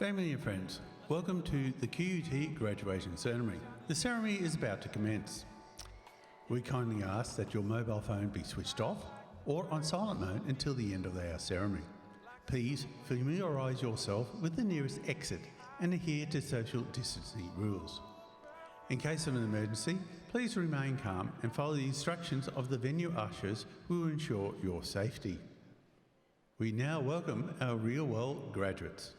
Family and friends, welcome to the QUT graduation ceremony. The ceremony is about to commence. We kindly ask that your mobile phone be switched off or on silent mode until the end of our ceremony. Please familiarise yourself with the nearest exit and adhere to social distancing rules. In case of an emergency, please remain calm and follow the instructions of the venue ushers who will ensure your safety. We now welcome our real world graduates.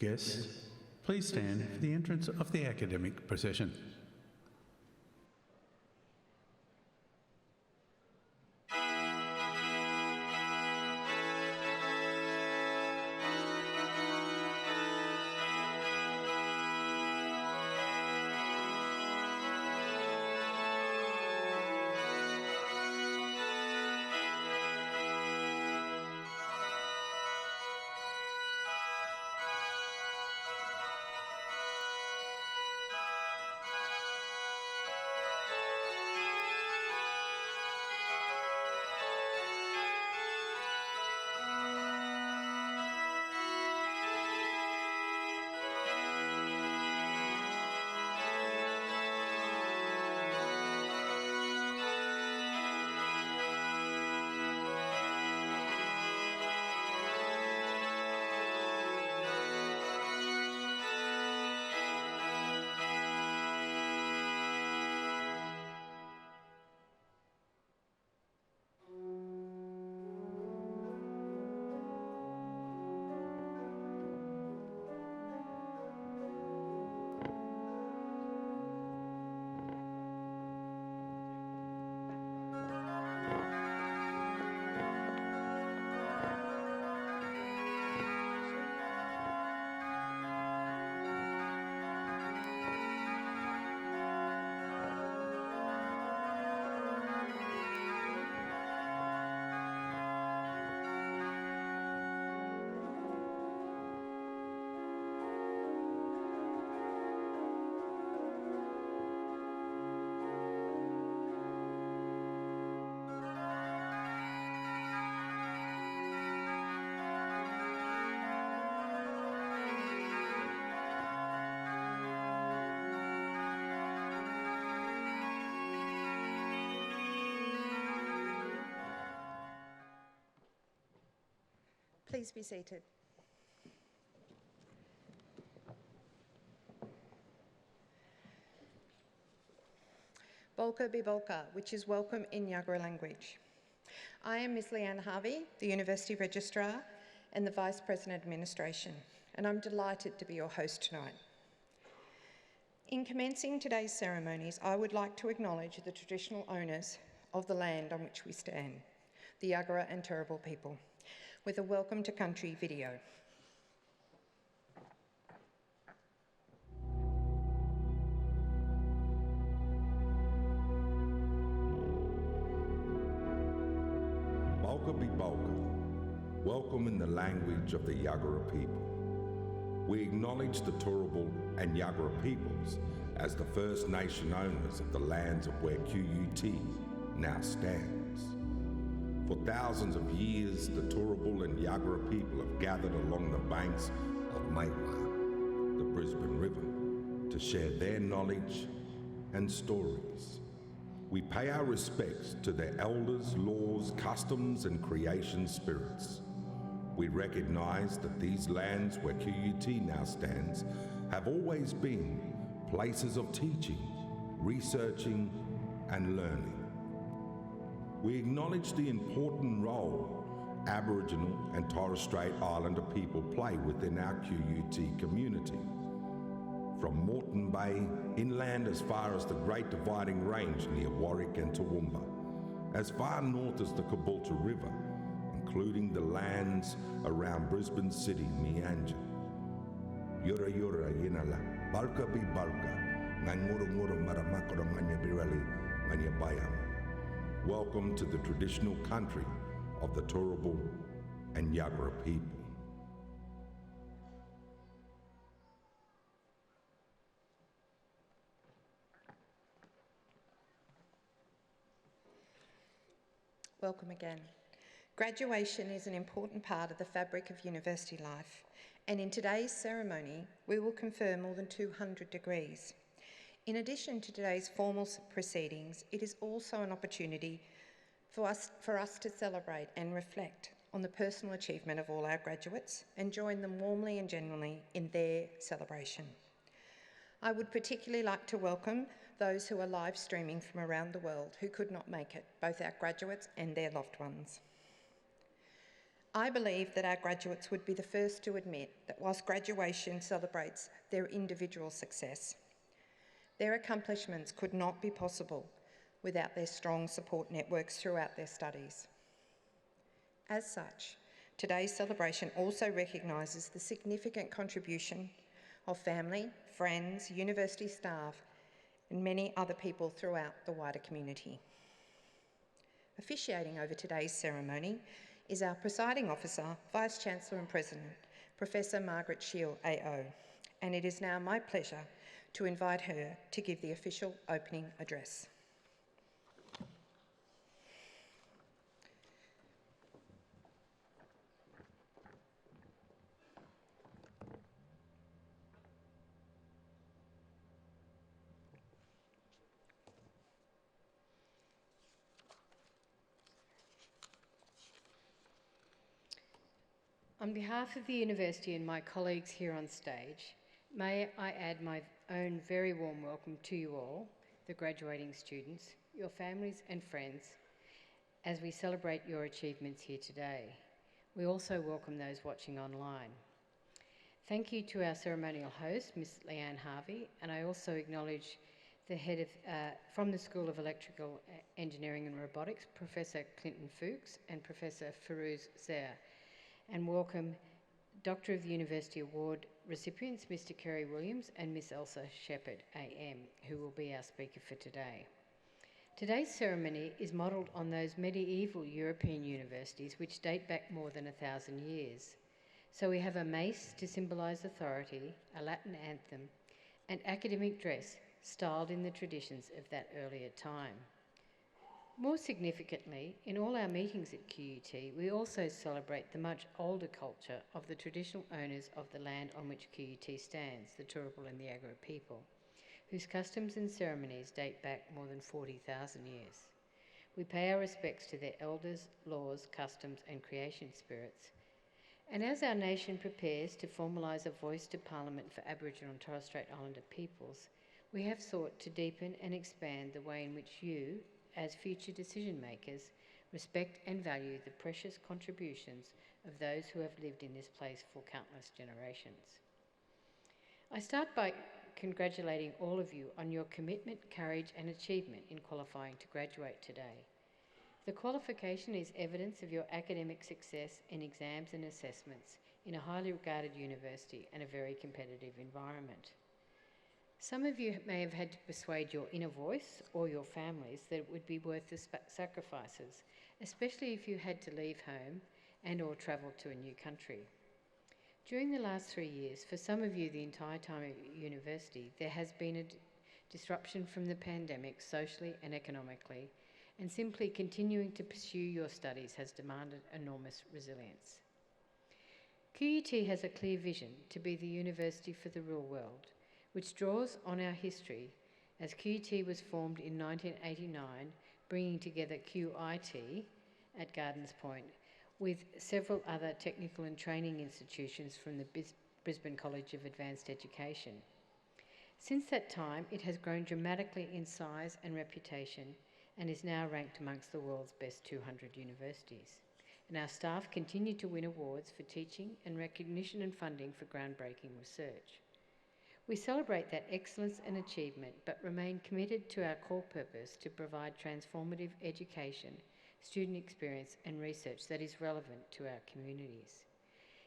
Guests, please stand for the entrance of the academic procession. Please be seated. Bolka be bolka, which is welcome in Yagara language. I am Ms. Leanne Harvey, the University Registrar and the Vice President Administration, and I'm delighted to be your host tonight. In commencing today's ceremonies, I would like to acknowledge the traditional owners of the land on which we stand, the Yagara and Turrbal people, with a welcome to country video. Balka be Balka, welcome in the language of the Yagara people. We acknowledge the Turrbal and Yagara peoples as the First Nation owners of the lands of where QUT now stands. For thousands of years, the Turrbal and Yagara people have gathered along the banks of Maiwa, the Brisbane River, to share their knowledge and stories. We pay our respects to their elders, laws, customs, and creation spirits. We recognize that these lands where QUT now stands have always been places of teaching, researching, and learning. We acknowledge the important role Aboriginal and Torres Strait Islander people play within our QUT community. From Moreton Bay inland as far as the Great Dividing Range near Warwick and Toowoomba, as far north as the Caboolture River, including the lands around Brisbane City, Meanjin. Yura yura yinala, balka bi balka, nganguru nguru maramakura nganya birali, nganya bayam. Welcome to the traditional country of the Turrbal and Yagara people. Welcome again. Graduation is an important part of the fabric of university life, and in today's ceremony, we will confer more than 200 degrees. In addition to today's formal proceedings, it is also an opportunity for us to celebrate and reflect on the personal achievement of all our graduates and join them warmly and genuinely in their celebration. I would particularly like to welcome those who are live streaming from around the world who could not make it, both our graduates and their loved ones. I believe that our graduates would be the first to admit that whilst graduation celebrates their individual success, their accomplishments could not be possible without their strong support networks throughout their studies. As such, today's celebration also recognises the significant contribution of family, friends, university staff, and many other people throughout the wider community. Officiating over today's ceremony is our presiding officer, Vice-Chancellor and President, Professor Margaret Shield AO, and it is now my pleasure to invite her to give the official opening address. On behalf of the University and my colleagues here on stage, may I add my own very warm welcome to you all, the graduating students, your families and friends, as we celebrate your achievements here today. We also welcome those watching online. Thank you to our ceremonial host, Ms. Leanne Harvey, and I also acknowledge the head of, from the School of Electrical Engineering and Robotics, Professor Clinton Fuchs and Professor Ferouz Zair, and welcome Doctor of the University Award recipients, Mr. Kerry Williams and Miss Elsa Shepherd, AM, who will be our speaker for today. Today's ceremony is modelled on those medieval European universities which date back more than 1,000 years. So we have a mace to symbolise authority, a Latin anthem, and academic dress styled in the traditions of that earlier time. More significantly, in all our meetings at QUT, we also celebrate the much older culture of the traditional owners of the land on which QUT stands, the Turrbal and the Yagara people, whose customs and ceremonies date back more than 40,000 years. We pay our respects to their elders, laws, customs and creation spirits. And as our nation prepares to formalise a voice to Parliament for Aboriginal and Torres Strait Islander peoples, we have sought to deepen and expand the way in which you, as future decision makers, respect and value the precious contributions of those who have lived in this place for countless generations. I start by congratulating all of you on your commitment, courage and achievement in qualifying to graduate today. The qualification is evidence of your academic success in exams and assessments in a highly regarded university and a very competitive environment. Some of you may have had to persuade your inner voice or your families that it would be worth the sacrifices, especially if you had to leave home and or travel to a new country. During the last 3 years, for some of you the entire time at university, there has been a disruption from the pandemic socially and economically, and simply continuing to pursue your studies has demanded enormous resilience. QUT has a clear vision to be the university for the real world, which draws on our history, as QUT was formed in 1989, bringing together QIT at Gardens Point with several other technical and training institutions from the Brisbane College of Advanced Education. Since that time, it has grown dramatically in size and reputation and is now ranked amongst the world's best 200 universities. And our staff continue to win awards for teaching and recognition and funding for groundbreaking research. We celebrate that excellence and achievement, but remain committed to our core purpose to provide transformative education, student experience and research that is relevant to our communities.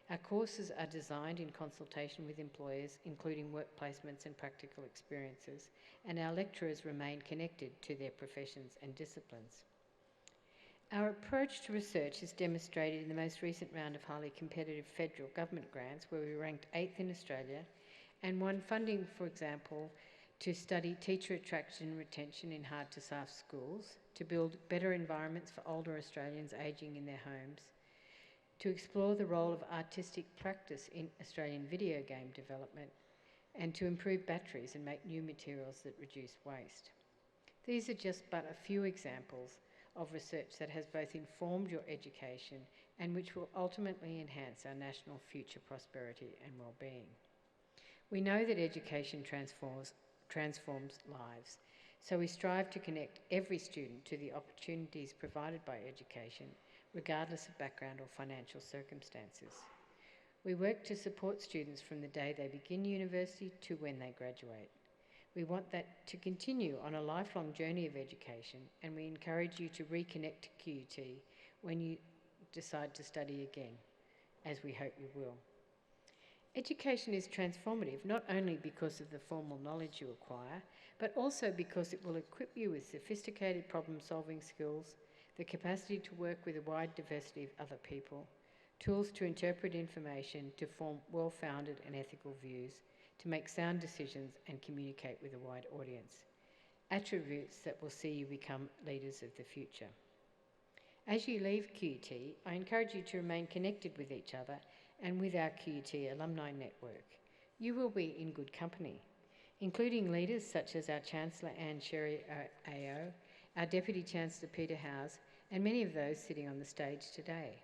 Our courses are designed in consultation with employers, including work placements and practical experiences, and our lecturers remain connected to their professions and disciplines. Our approach to research is demonstrated in the most recent round of highly competitive federal government grants, where we ranked 8th in Australia and won funding, for example, to study teacher attraction and retention in hard-to-staff schools, to build better environments for older Australians ageing in their homes, to explore the role of artistic practice in Australian video game development, and to improve batteries and make new materials that reduce waste. These are just but a few examples of research that has both informed your education and which will ultimately enhance our national future prosperity and well-being. We know that education transforms lives, so we strive to connect every student to the opportunities provided by education, regardless of background or financial circumstances. We work to support students from the day they begin university to when they graduate. We want that to continue on a lifelong journey of education, and we encourage you to reconnect to QUT when you decide to study again, as we hope you will. Education is transformative not only because of the formal knowledge you acquire, but also because it will equip you with sophisticated problem-solving skills, the capacity to work with a wide diversity of other people, tools to interpret information, to form well-founded and ethical views, to make sound decisions and communicate with a wide audience. Attributes that will see you become leaders of the future. As you leave QUT, I encourage you to remain connected with each other and with our QUT alumni network. You will be in good company, including leaders such as our Chancellor Anne Sherry AO, our Deputy Chancellor Peter Howes, and many of those sitting on the stage today.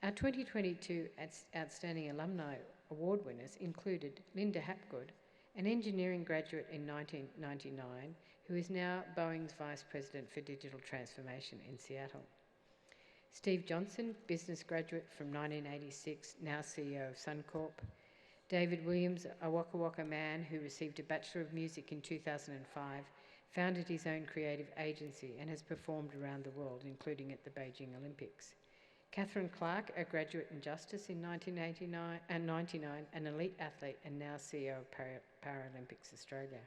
Our 2022 Outstanding Alumni Award winners included Linda Hapgood, an engineering graduate in 1999, who is now Boeing's Vice President for Digital Transformation in Seattle. Steve Johnson, business graduate from 1986, now CEO of Suncorp. David Williams, a Waka Waka man who received a Bachelor of Music in 2005, founded his own creative agency and has performed around the world, including at the Beijing Olympics. Catherine Clark, a graduate in Justice in 1999, an elite athlete and now CEO of Paralympics Australia.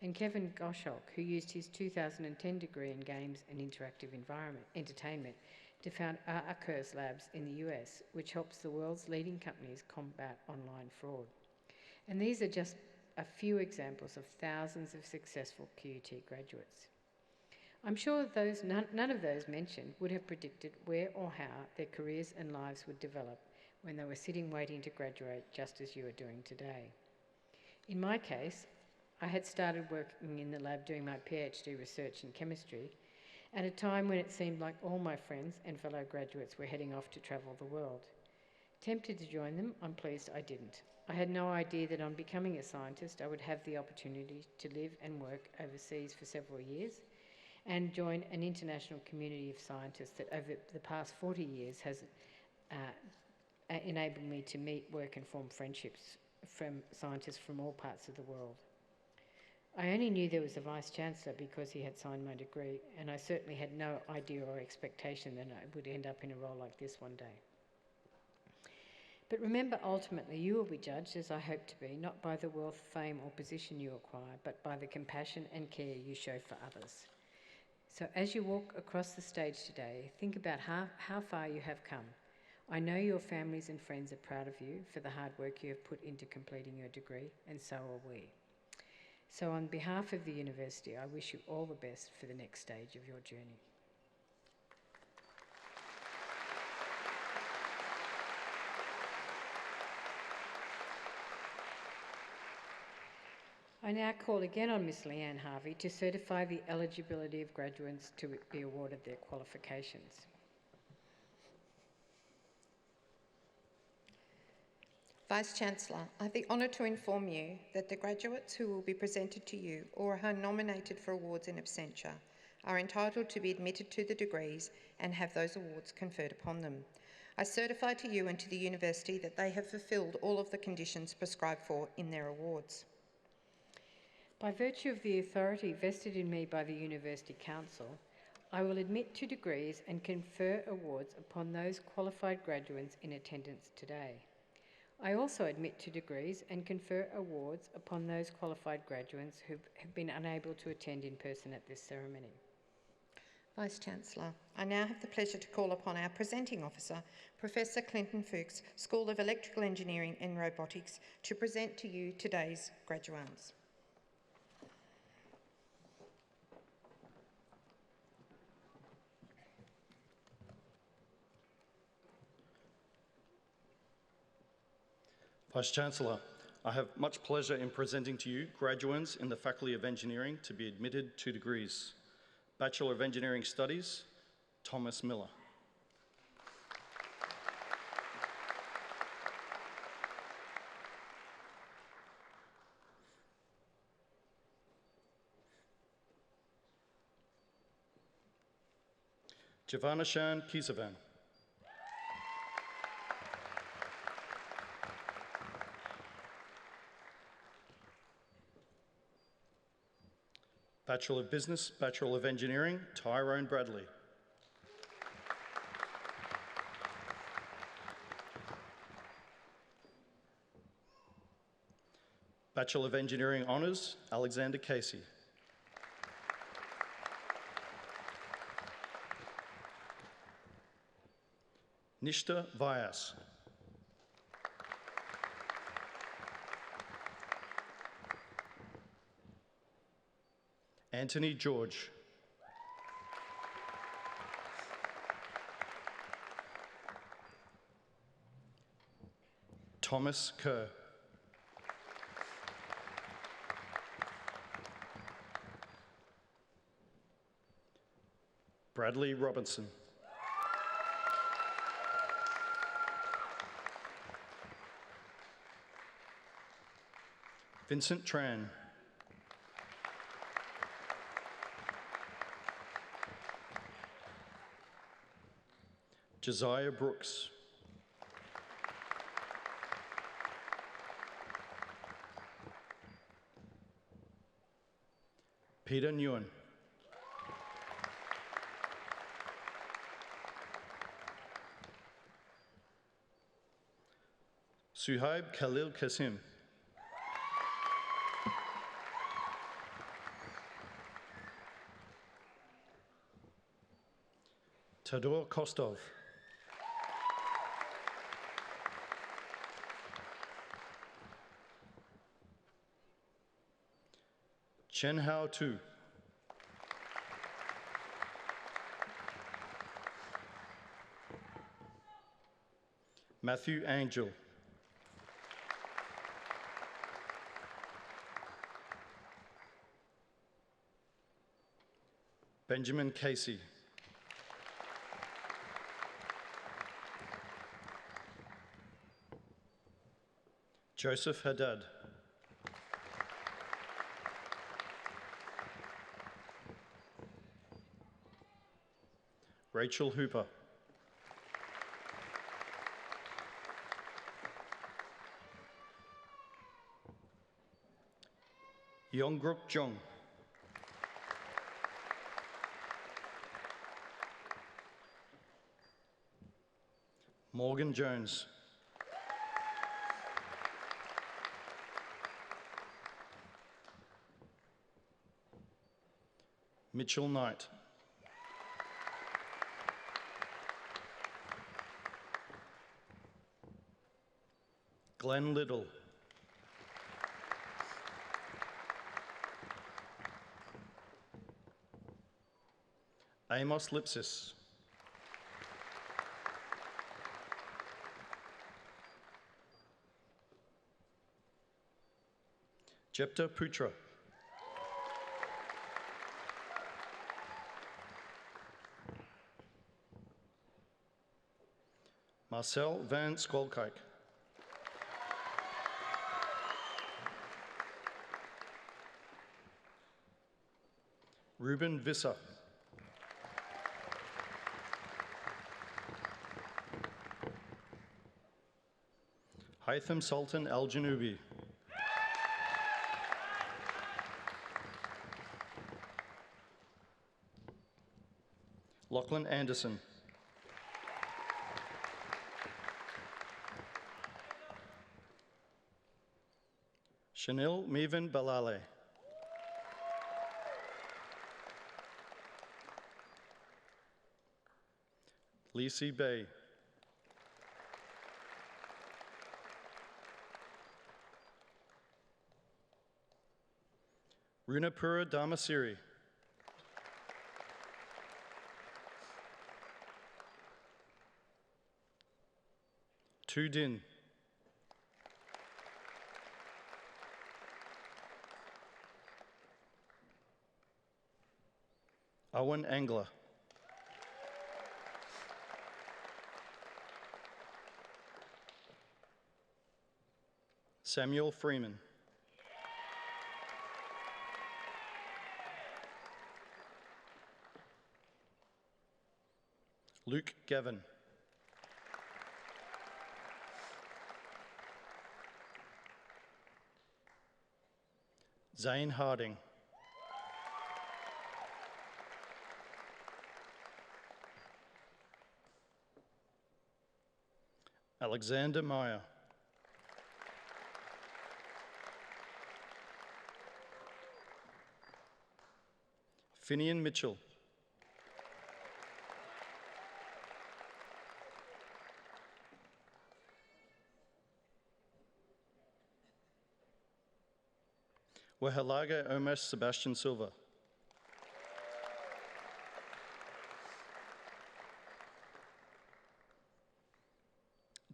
And Kevin Goshok, who used his 2010 degree in Games and Interactive Entertainment to found Arcurs Labs in the US, which helps the world's leading companies combat online fraud. And these are just a few examples of thousands of successful QUT graduates. I'm sure none of those mentioned would have predicted where or how their careers and lives would develop when they were sitting waiting to graduate, just as you are doing today. In my case, I had started working in the lab doing my PhD research in chemistry at a time when it seemed like all my friends and fellow graduates were heading off to travel the world. Tempted to join them, I'm pleased I didn't. I had no idea that on becoming a scientist, I would have the opportunity to live and work overseas for several years and join an international community of scientists that over the past 40 years has enabled me to meet, work and form friendships from scientists from all parts of the world. I only knew there was a Vice-Chancellor because he had signed my degree, and I certainly had no idea or expectation that I would end up in a role like this one day. But remember, ultimately, you will be judged, as I hope to be, not by the wealth, fame or position you acquire, but by the compassion and care you show for others. So as you walk across the stage today, think about how far you have come. I know your families and friends are proud of you for the hard work you have put into completing your degree, and so are we. So on behalf of the university, I wish you all the best for the next stage of your journey. I now call again on Ms Leanne Harvey to certify the eligibility of graduates to be awarded their qualifications. Vice-Chancellor, I have the honour to inform you that the graduates who will be presented to you or are nominated for awards in absentia are entitled to be admitted to the degrees and have those awards conferred upon them. I certify to you and to the university that they have fulfilled all of the conditions prescribed for in their awards. By virtue of the authority vested in me by the University Council, I will admit to degrees and confer awards upon those qualified graduates in attendance today. I also admit to degrees and confer awards upon those qualified graduates who have been unable to attend in person at this ceremony. Vice-Chancellor, I now have the pleasure to call upon our presenting officer, Professor Clinton Fuchs, School of Electrical Engineering and Robotics, to present to you today's graduands. Vice-Chancellor, I have much pleasure in presenting to you graduates in the Faculty of Engineering to be admitted to degrees. Bachelor of Engineering Studies, Thomas Miller. Javanashan Kesavan. Bachelor of Business, Bachelor of Engineering, Tyrone Bradley. Bachelor of Engineering Honours, Alexander Casey. Nishta Vyas. Anthony George. Thomas Kerr. Bradley Robinson. Vincent Tran. Josiah Brooks. Peter Nguyen. Suhaib Khalil Kasim. Tador Kostov. Chen Hao Tu. Matthew Angel. Benjamin Casey. Joseph Haddad. Rachel Hooper. Yongruk Jong. Morgan Jones. Mitchell Knight. Glenn Little. Amos Lipsis. Jepta Putra. Marcel van Skolkijk. Ruben Visser. Haitham Sultan Al Janubi. Lachlan Anderson. Chanel Mevan Balale. Lisi Bay. Runapura Dharmasiri. Tu Din. Owen Angler. Samuel Freeman. Luke Gavin. Zane Harding. Alexander Meyer. Finian Mitchell. Wahalaga Omesh Sebastian Silva.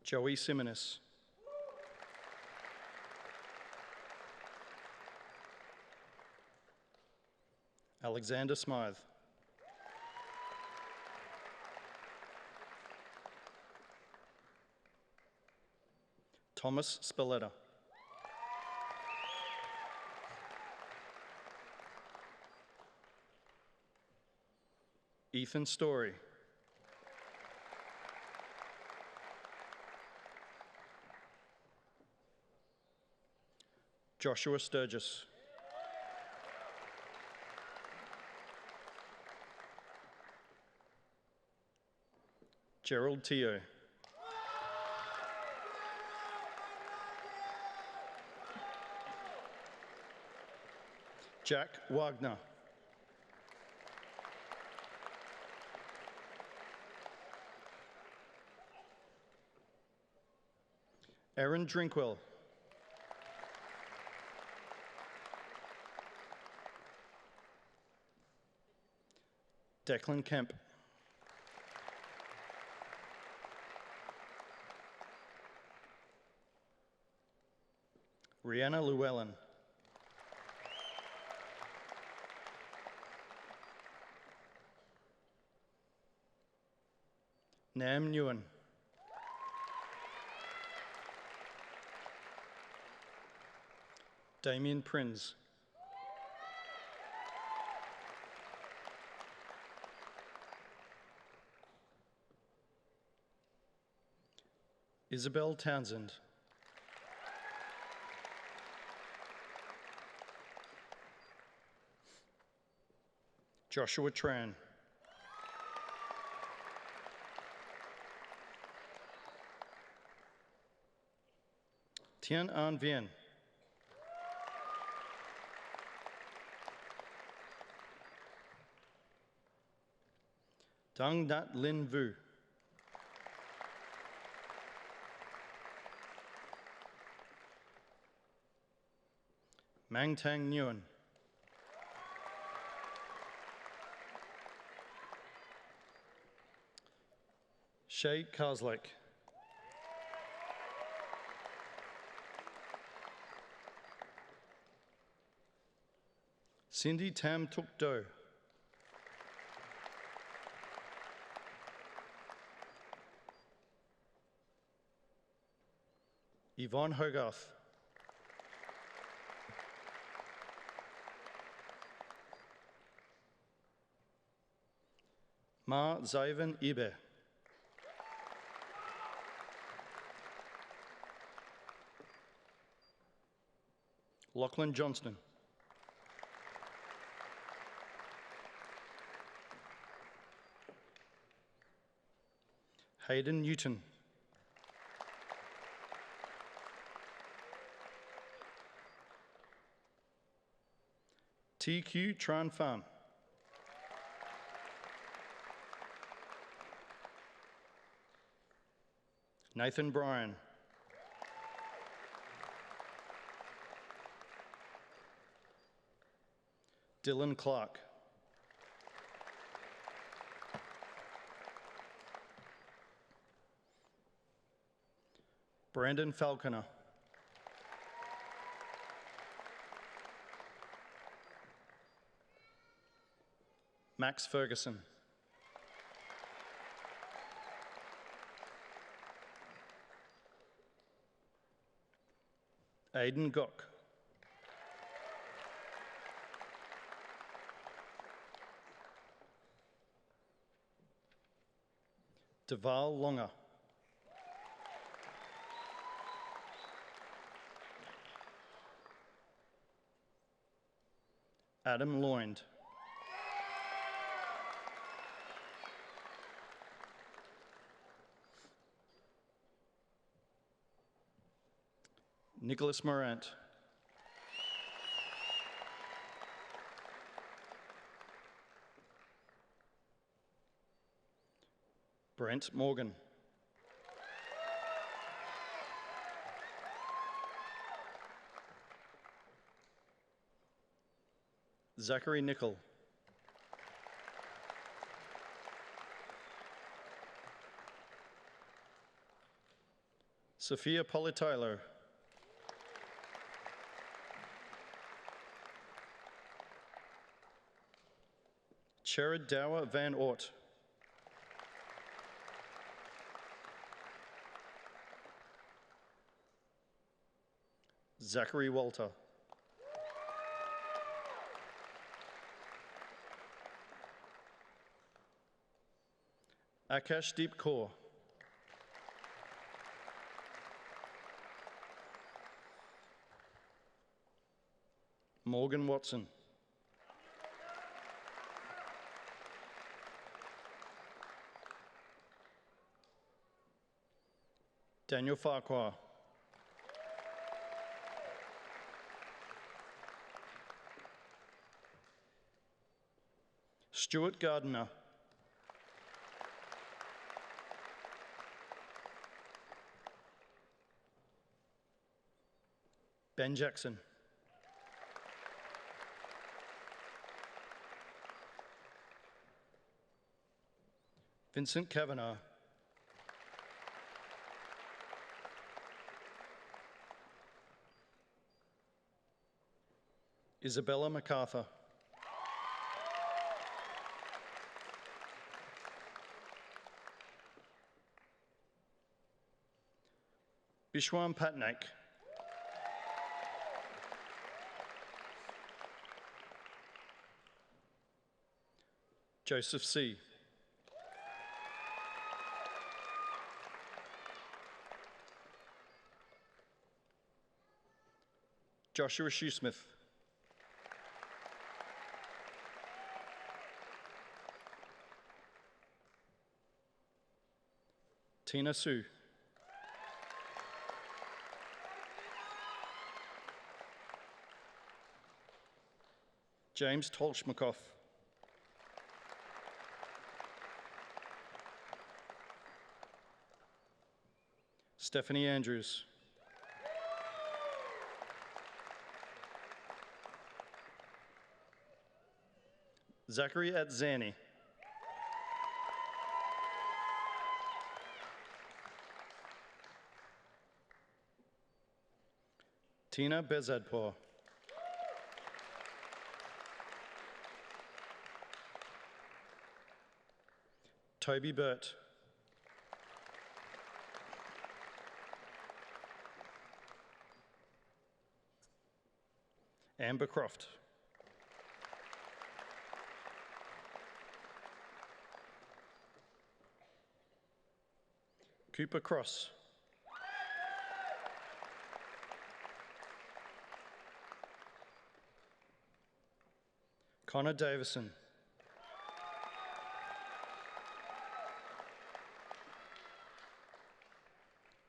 Joey Simonis. Alexander Smythe. Thomas Spalletta. Ethan Story. Joshua Sturgis. Gerald Teo. Jack Wagner. Aaron Drinkwell. Declan Kemp. Rihanna Llewellyn. Nam Nguyen. Damien Prinz. Isabel Townsend. Joshua Tran. Tien An Vien. Dang Nat Lin Vu. Mang Tang Nguyen. Shay Karslake. Cindy Tam Tuk Do. Yvonne Hogarth. Ma Zayvan Ibe. Lachlan Johnston. Hayden Newton. TQ Tran Pham. Nathan Bryan. Dylan Clark. Brandon Falconer. Max Ferguson. Aidan Gok. Deval Longer. Adam Loynd. Nicholas Morant. Brent Morgan. Zachary Nicol. Sophia Politilo. Sherrod Dower Van Ort. Zachary Walter. Akashdeep Kaur. Morgan Watson. Daniel Farquhar. Stuart Gardiner. Ben Jackson. Vincent Kavanagh. Isabella MacArthur. Bishwan Patnaik. Joseph C. Joshua Shoesmith. Tina Sue. James Tolshmakoff. Stephanie Andrews. Zachary Atzani. Tina Bezadpour. Toby Burt. Amber Croft. Cooper Cross. Connor Davison.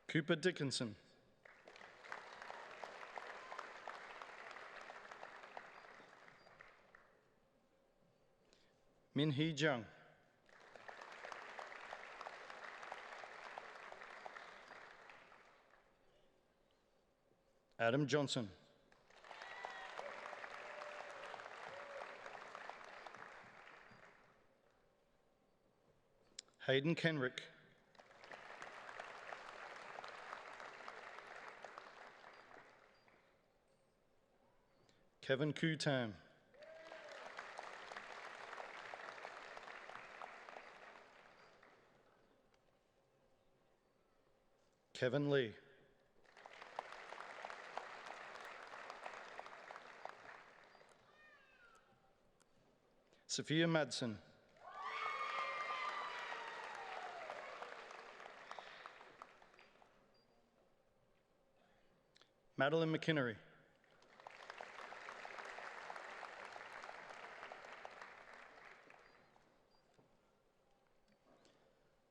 Cooper Dickinson. Min Hee Jung. Adam Johnson. Hayden Kenrick. Kevin Koo Tam. Kevin Lee. Sophia Madsen. Madeline McInnery.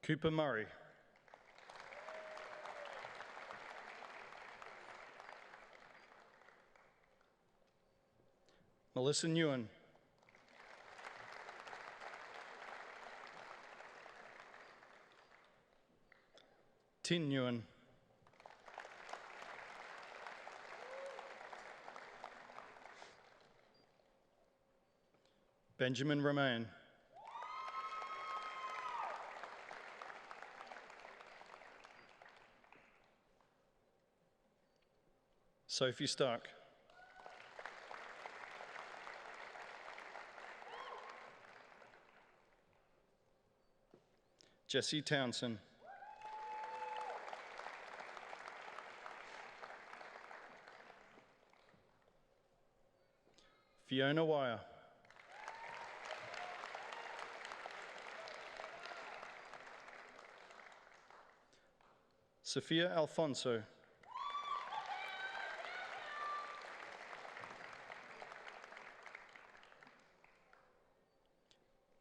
Cooper Murray. Melissa Nguyen. Tin Nguyen. Benjamin Romain. Sophie Stark. Jesse Townsend. Fiona Wire. Sophia Alfonso.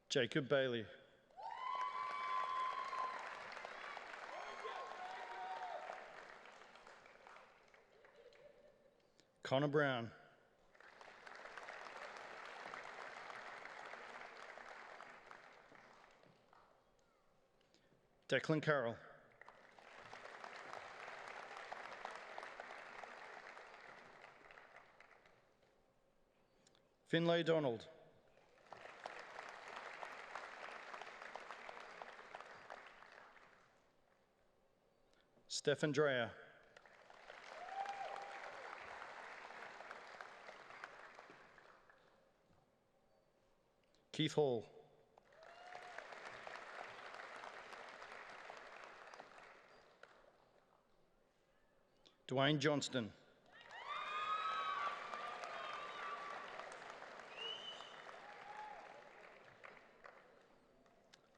Jacob Bailey. Connor Brown. Declan Carroll. Finlay Donald. Stefan Dreyer. Keith Hall. Dwayne Johnston.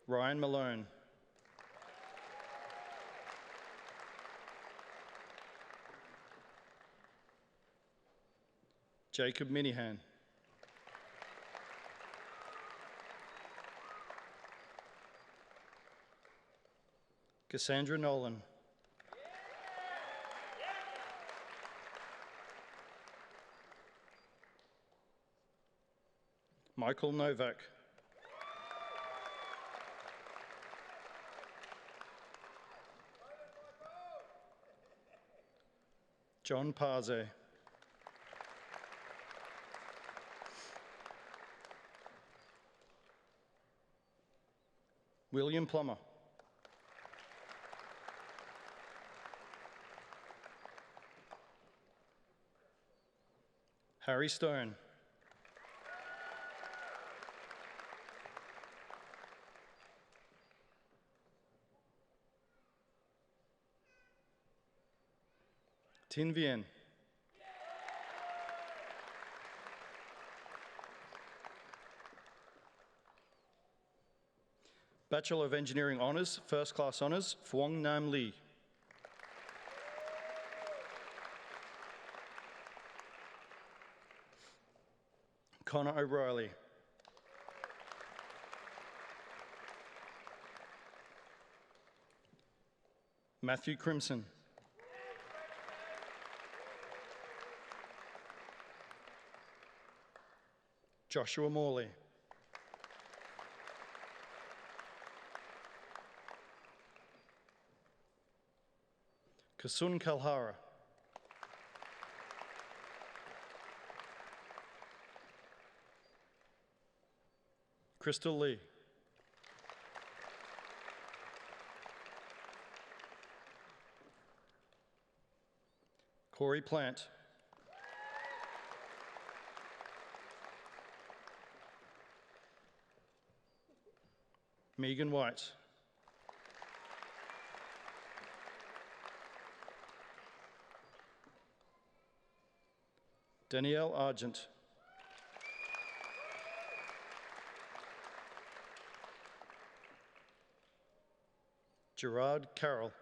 Ryan Malone. Jacob Minihan. Cassandra Nolan. Michael Novak. John Parze. William Plummer. Harry Stone. Tin Vien. Bachelor of Engineering Honours, First Class Honours, Phuong Nam Lee. Connor O'Reilly. Matthew Crimson. Joshua Morley. Kasun Kalhara. Crystal Lee. Corey Plant. Megan White. Danielle Argent. Gerard Carroll.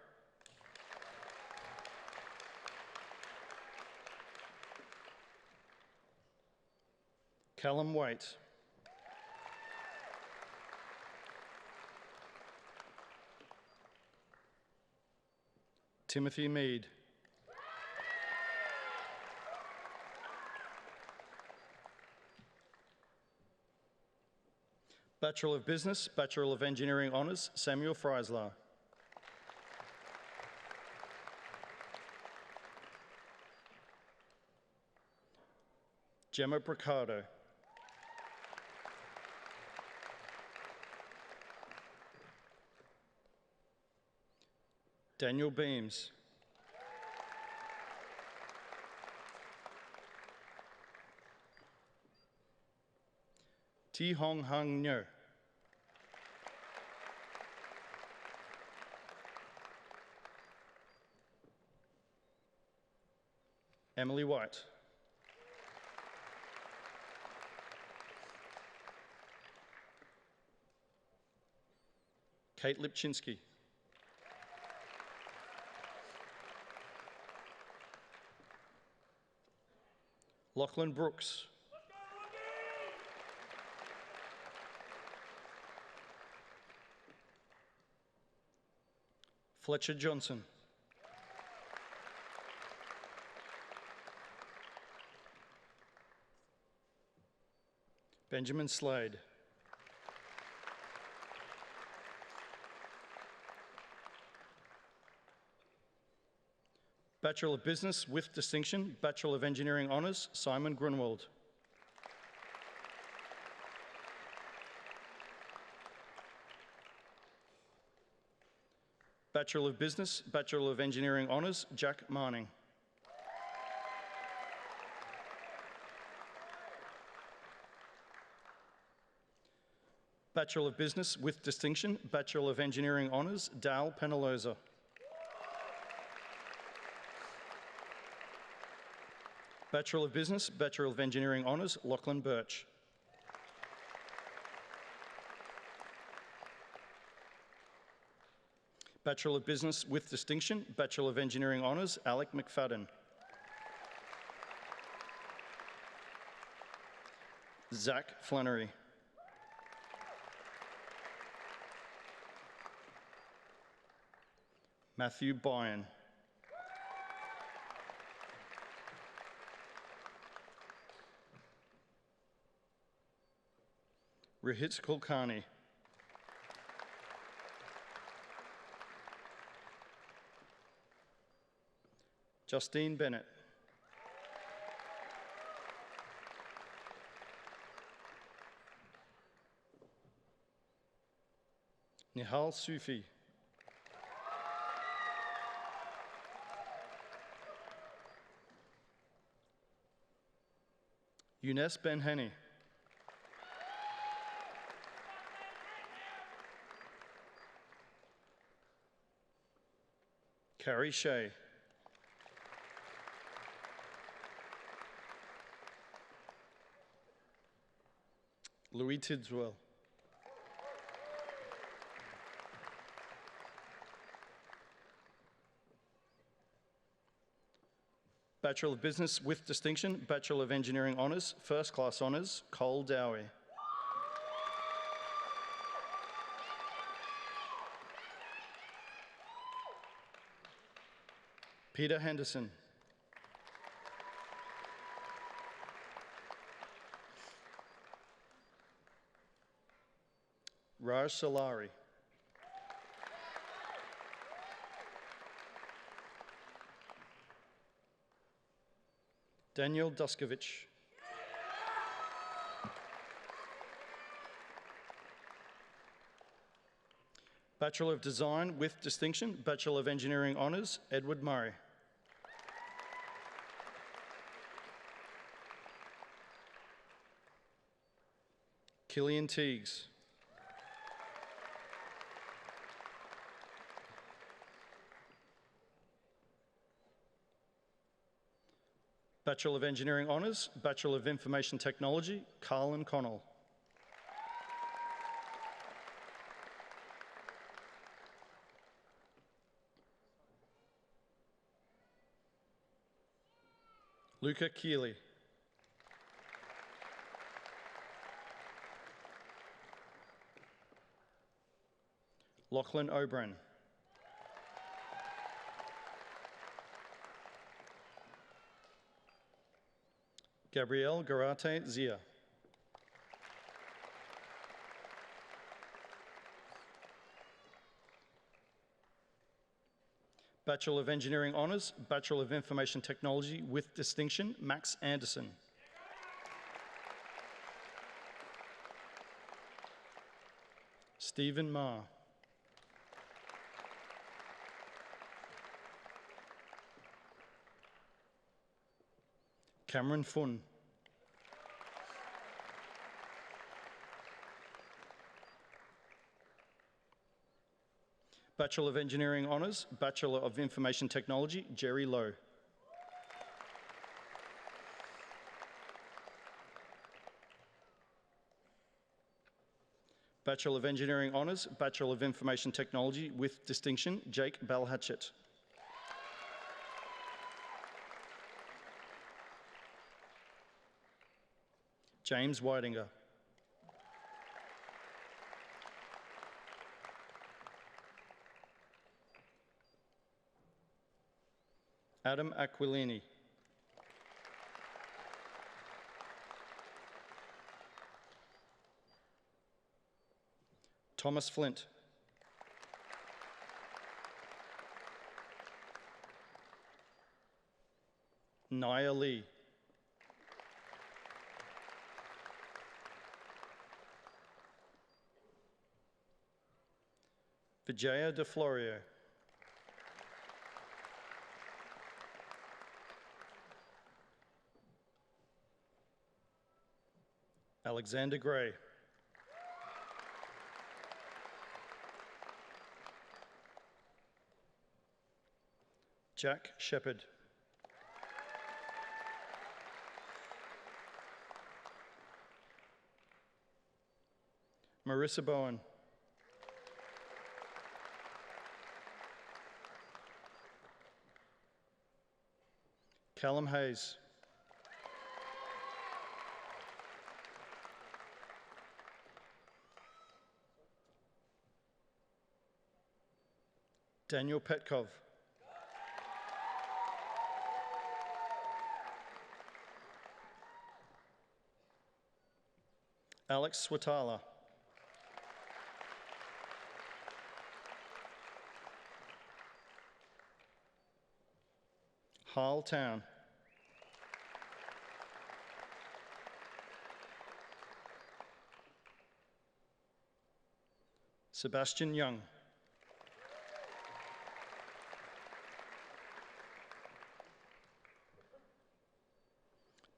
Callum Waite. Timothy Mead. Bachelor of Business, Bachelor of Engineering Honours, Samuel Freisler. Gemma Bricado. Daniel Beams. Ti Hong Hung Nyo. Emily White. Kate Lipczynski. Lachlan Brooks. Fletcher Johnson. Benjamin Slade. Bachelor of Business with Distinction, Bachelor of Engineering Honours, Simon Grunwald. Bachelor of Business, Bachelor of Engineering Honours, Jack Marning. Bachelor of Business with Distinction, Bachelor of Engineering Honours, Dal Penaloza. Bachelor of Business, Bachelor of Engineering Honours, Lachlan Birch. Bachelor of Business with Distinction, Bachelor of Engineering Honours, Alec McFadden. Zach Flannery. Matthew Byen. Rohit Kulkarni. Justine Bennett. Nihal Sufi. Younes Benheni. Carrie Shea. Louis Tidswell. Bachelor of Business with Distinction, Bachelor of Engineering Honours, First Class Honours, Cole Dowie. Peter Henderson. Raj Salari. Daniel Duskovich. Bachelor of Design with Distinction, Bachelor of Engineering Honours, Edward Murray. Killian Teagues. Bachelor of Engineering Honours, Bachelor of Information Technology, Carlin Connell. Luca Keeley. Lachlan O'Brien. Gabrielle Garate Zia. Bachelor of Engineering Honours, Bachelor of Information Technology with distinction, Max Anderson. Stephen Ma. Cameron Fun. Bachelor of Engineering Honours, Bachelor of Information Technology, Jerry Lowe. Bachelor of Engineering Honours, Bachelor of Information Technology with distinction, Jake Balhatchett. James Weidinger. Adam Aquilini. Thomas Flint. Nia Lee. Vijaya De Florio. Alexander Gray. Jack Shepherd. Marissa Bowen. Callum Hayes. Daniel Petkov. Alex Swatala. Harl Town. Sebastian Young.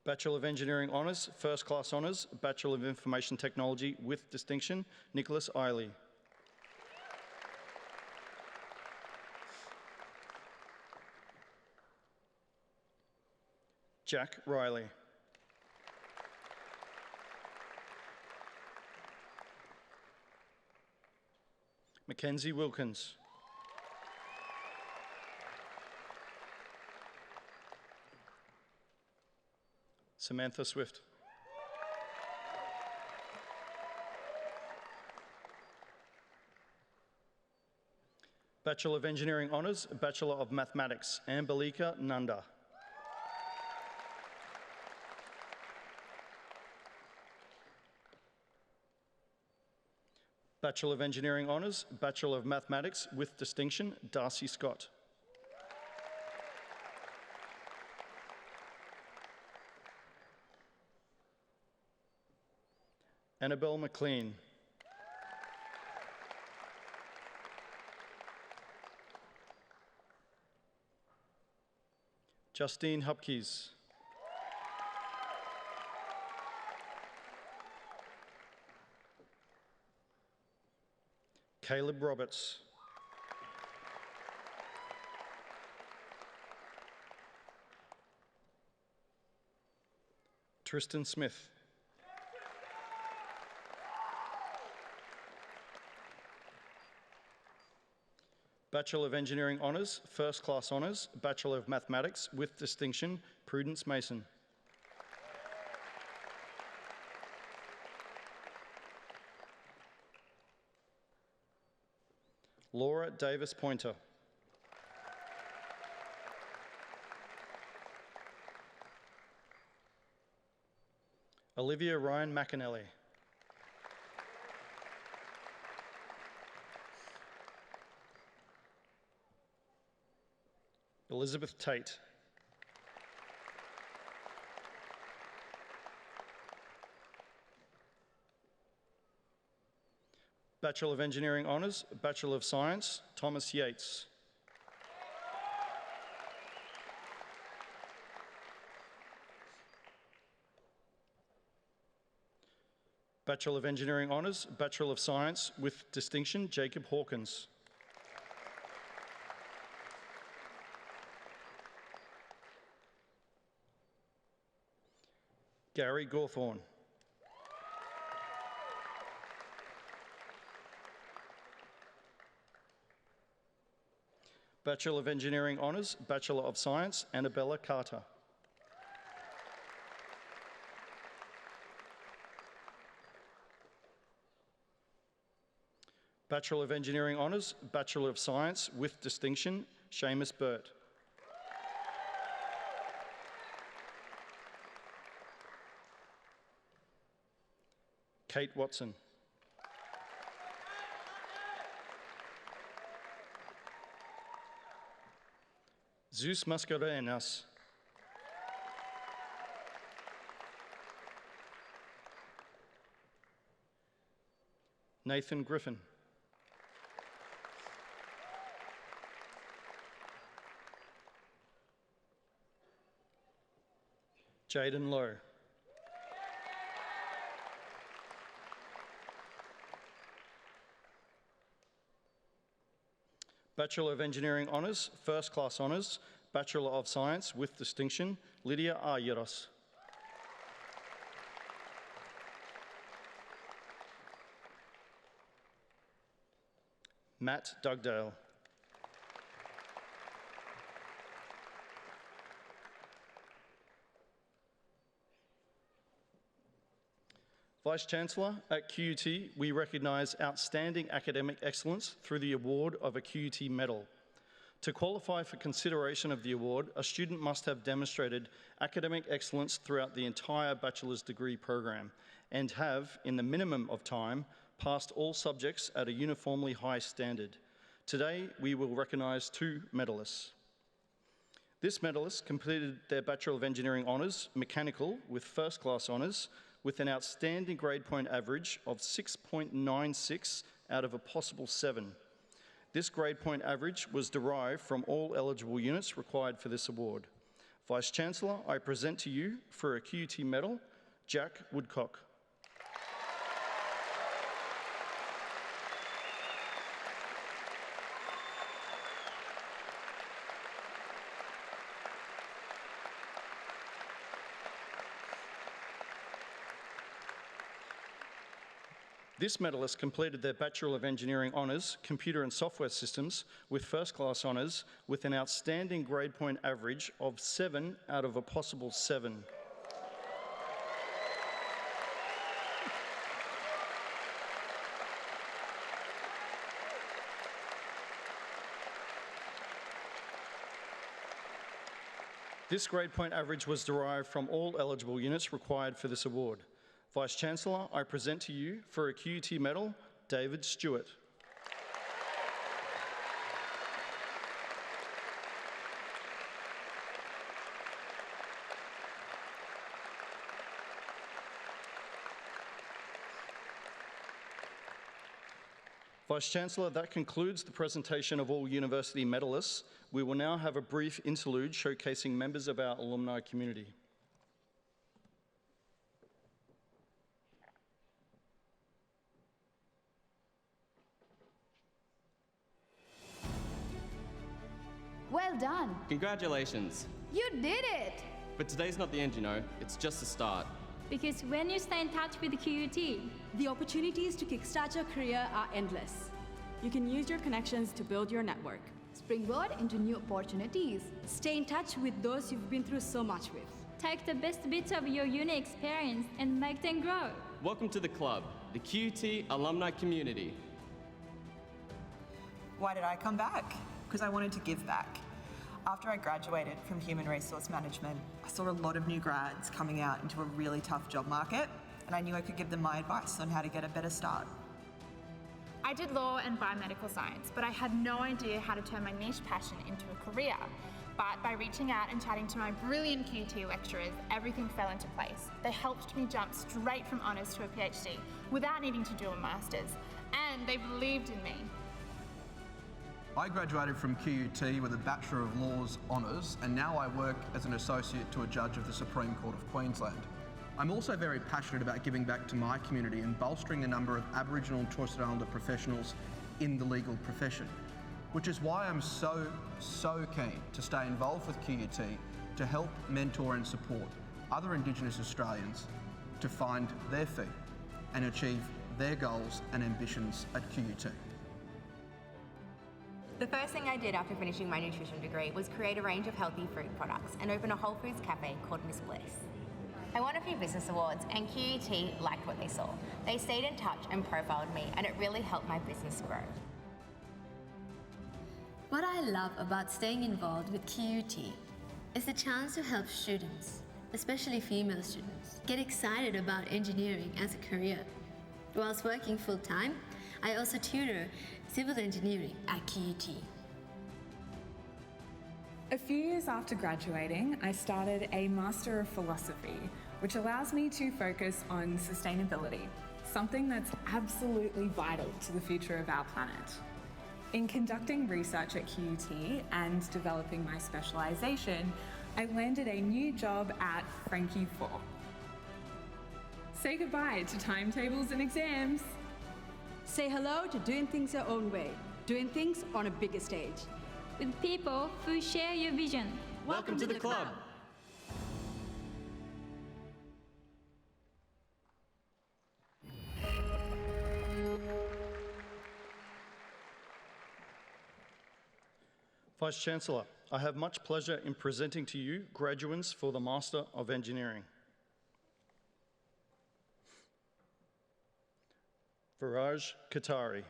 Bachelor of Engineering Honours, First Class Honours, Bachelor of Information Technology with distinction, Nicholas Eiley. Jack Riley. Mackenzie Wilkins. Samantha Swift. Bachelor of Engineering Honours, Bachelor of Mathematics, Ambalika Nanda. Bachelor of Engineering Honours, Bachelor of Mathematics with distinction, Darcy Scott. Annabelle McLean. Justine Hupkes. Caleb Roberts. Tristan Smith. Bachelor of Engineering Honours, First Class Honours, Bachelor of Mathematics with distinction, Prudence Mason. Laura Davis Pointer. Olivia Ryan McAnally. Elizabeth Tate. Bachelor of Engineering Honours, Bachelor of Science, Thomas Yates. Bachelor of Engineering Honours, Bachelor of Science with distinction, Jacob Hawkins. Gary Gawthorne. Bachelor of Engineering Honours, Bachelor of Science, Annabella Carter. Bachelor of Engineering Honours, Bachelor of Science with distinction, Seamus Burt. Kate Watson. Zeus Mascarenas. Nathan Griffin. Jaden Lowe. Bachelor of Engineering Honours, First Class Honours, Bachelor of Science with distinction, Lydia Aryeros. Matt Dugdale. Vice-Chancellor, at QUT, we recognise outstanding academic excellence through the award of a QUT medal. To qualify for consideration of the award, a student must have demonstrated academic excellence throughout the entire bachelor's degree program and have, in the minimum of time, passed all subjects at a uniformly high standard. Today, we will recognise 2 medalists. This medalist completed their Bachelor of Engineering Honours, Mechanical, with First Class Honours, with an outstanding grade point average of 6.96 out of a possible 7. This grade point average was derived from all eligible units required for this award. Vice-Chancellor, I present to you for a QUT medal, Jack Woodcock. This medalist completed their Bachelor of Engineering Honours, Computer and Software Systems, with First Class Honours, with an outstanding grade point average of 7 out of a possible 7. This grade point average was derived from all eligible units required for this award. Vice-Chancellor, I present to you for a QUT medal, David Stewart. Vice-Chancellor, that concludes the presentation of all university medalists. We will now have a brief interlude showcasing members of our alumni community. Well done. Congratulations. You did it. But today's not the end, you know. It's just the start. Because when you stay in touch with the QUT, the opportunities to kickstart your career are endless. You can use your connections to build your network. Springboard into new opportunities. Stay in touch with those you've been through so much with. take the best bits of your uni experience and make them grow. Welcome to the club, the QUT alumni community. Why did I come back? Because I wanted to give back. After I graduated from Human Resource Management, I saw a lot of new grads coming out into a really tough job market, and I knew I could give them my advice on how to get a better start. I did law and biomedical science, but I had no idea how to turn my niche passion into a career. But by reaching out and chatting to my brilliant QT lecturers, everything fell into place. They helped me jump straight from honours to a PhD without needing to do a master's, and they believed in me. I graduated from QUT with a Bachelor of Laws honours, and now I work as an associate to a judge of the Supreme Court of Queensland. I'm also very passionate about giving back to my community and bolstering the number of Aboriginal and Torres Strait Islander professionals in the legal profession, which is why I'm so keen to stay involved with QUT to help mentor and support other Indigenous Australians to find their feet and achieve their goals and ambitions at QUT. The first thing I did after finishing my nutrition degree was create a range of healthy fruit products and open a Whole Foods cafe called Miss Bliss. I won a few business awards and QUT liked what they saw. They stayed in touch and profiled me, and it really helped my business grow. What I love about staying involved with QUT is the chance to help students, especially female students, get excited about engineering as a career. Whilst working full-time, I also tutor civil engineering at QUT. A few years after graduating, I started a Master of Philosophy, which allows me to focus on sustainability, something that's absolutely vital to the future of our planet. In conducting research at QUT and developing my specialisation, I landed a new job at Frankie 4. Say goodbye to timetables and exams. Say hello to doing things your own way, doing things on a bigger stage. With people who share your vision. Welcome to the club. Vice-Chancellor, I have much pleasure in presenting to you graduates for the Master of Engineering. Viraj Katari.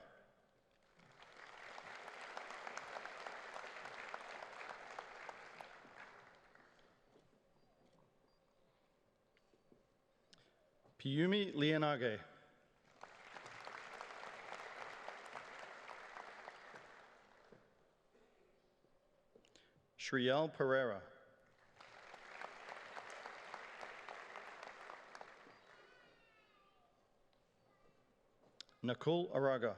Piyumi Lianage. Shriyal Pereira. Nakul Araga.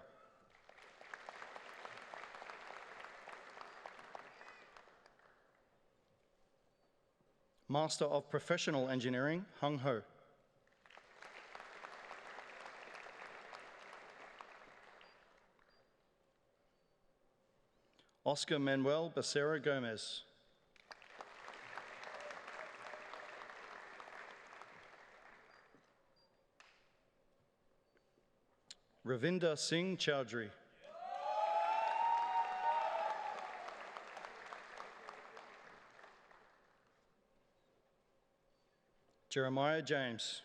Master of Professional Engineering, Hung Ho. Oscar Manuel Becerra Gomez. Ravinder Singh Chowdhury. Jeremiah James.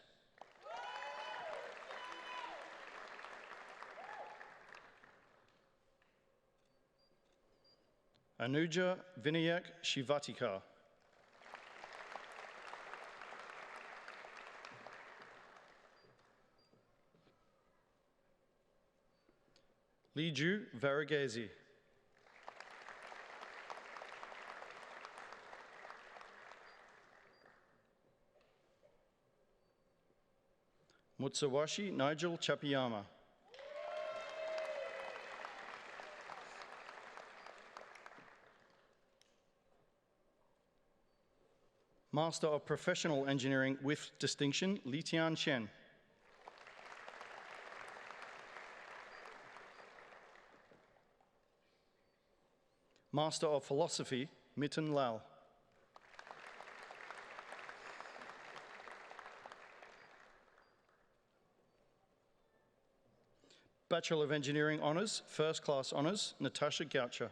Anuja Vinayak Shivatikar. Liju Varagesi. Mutsawashi Nigel Chapiyama. Master of Professional Engineering with Distinction, Li Tian Chen. Master of Philosophy, Mitten Lal. Bachelor of Engineering Honours, First Class Honours, Natasha Goucher.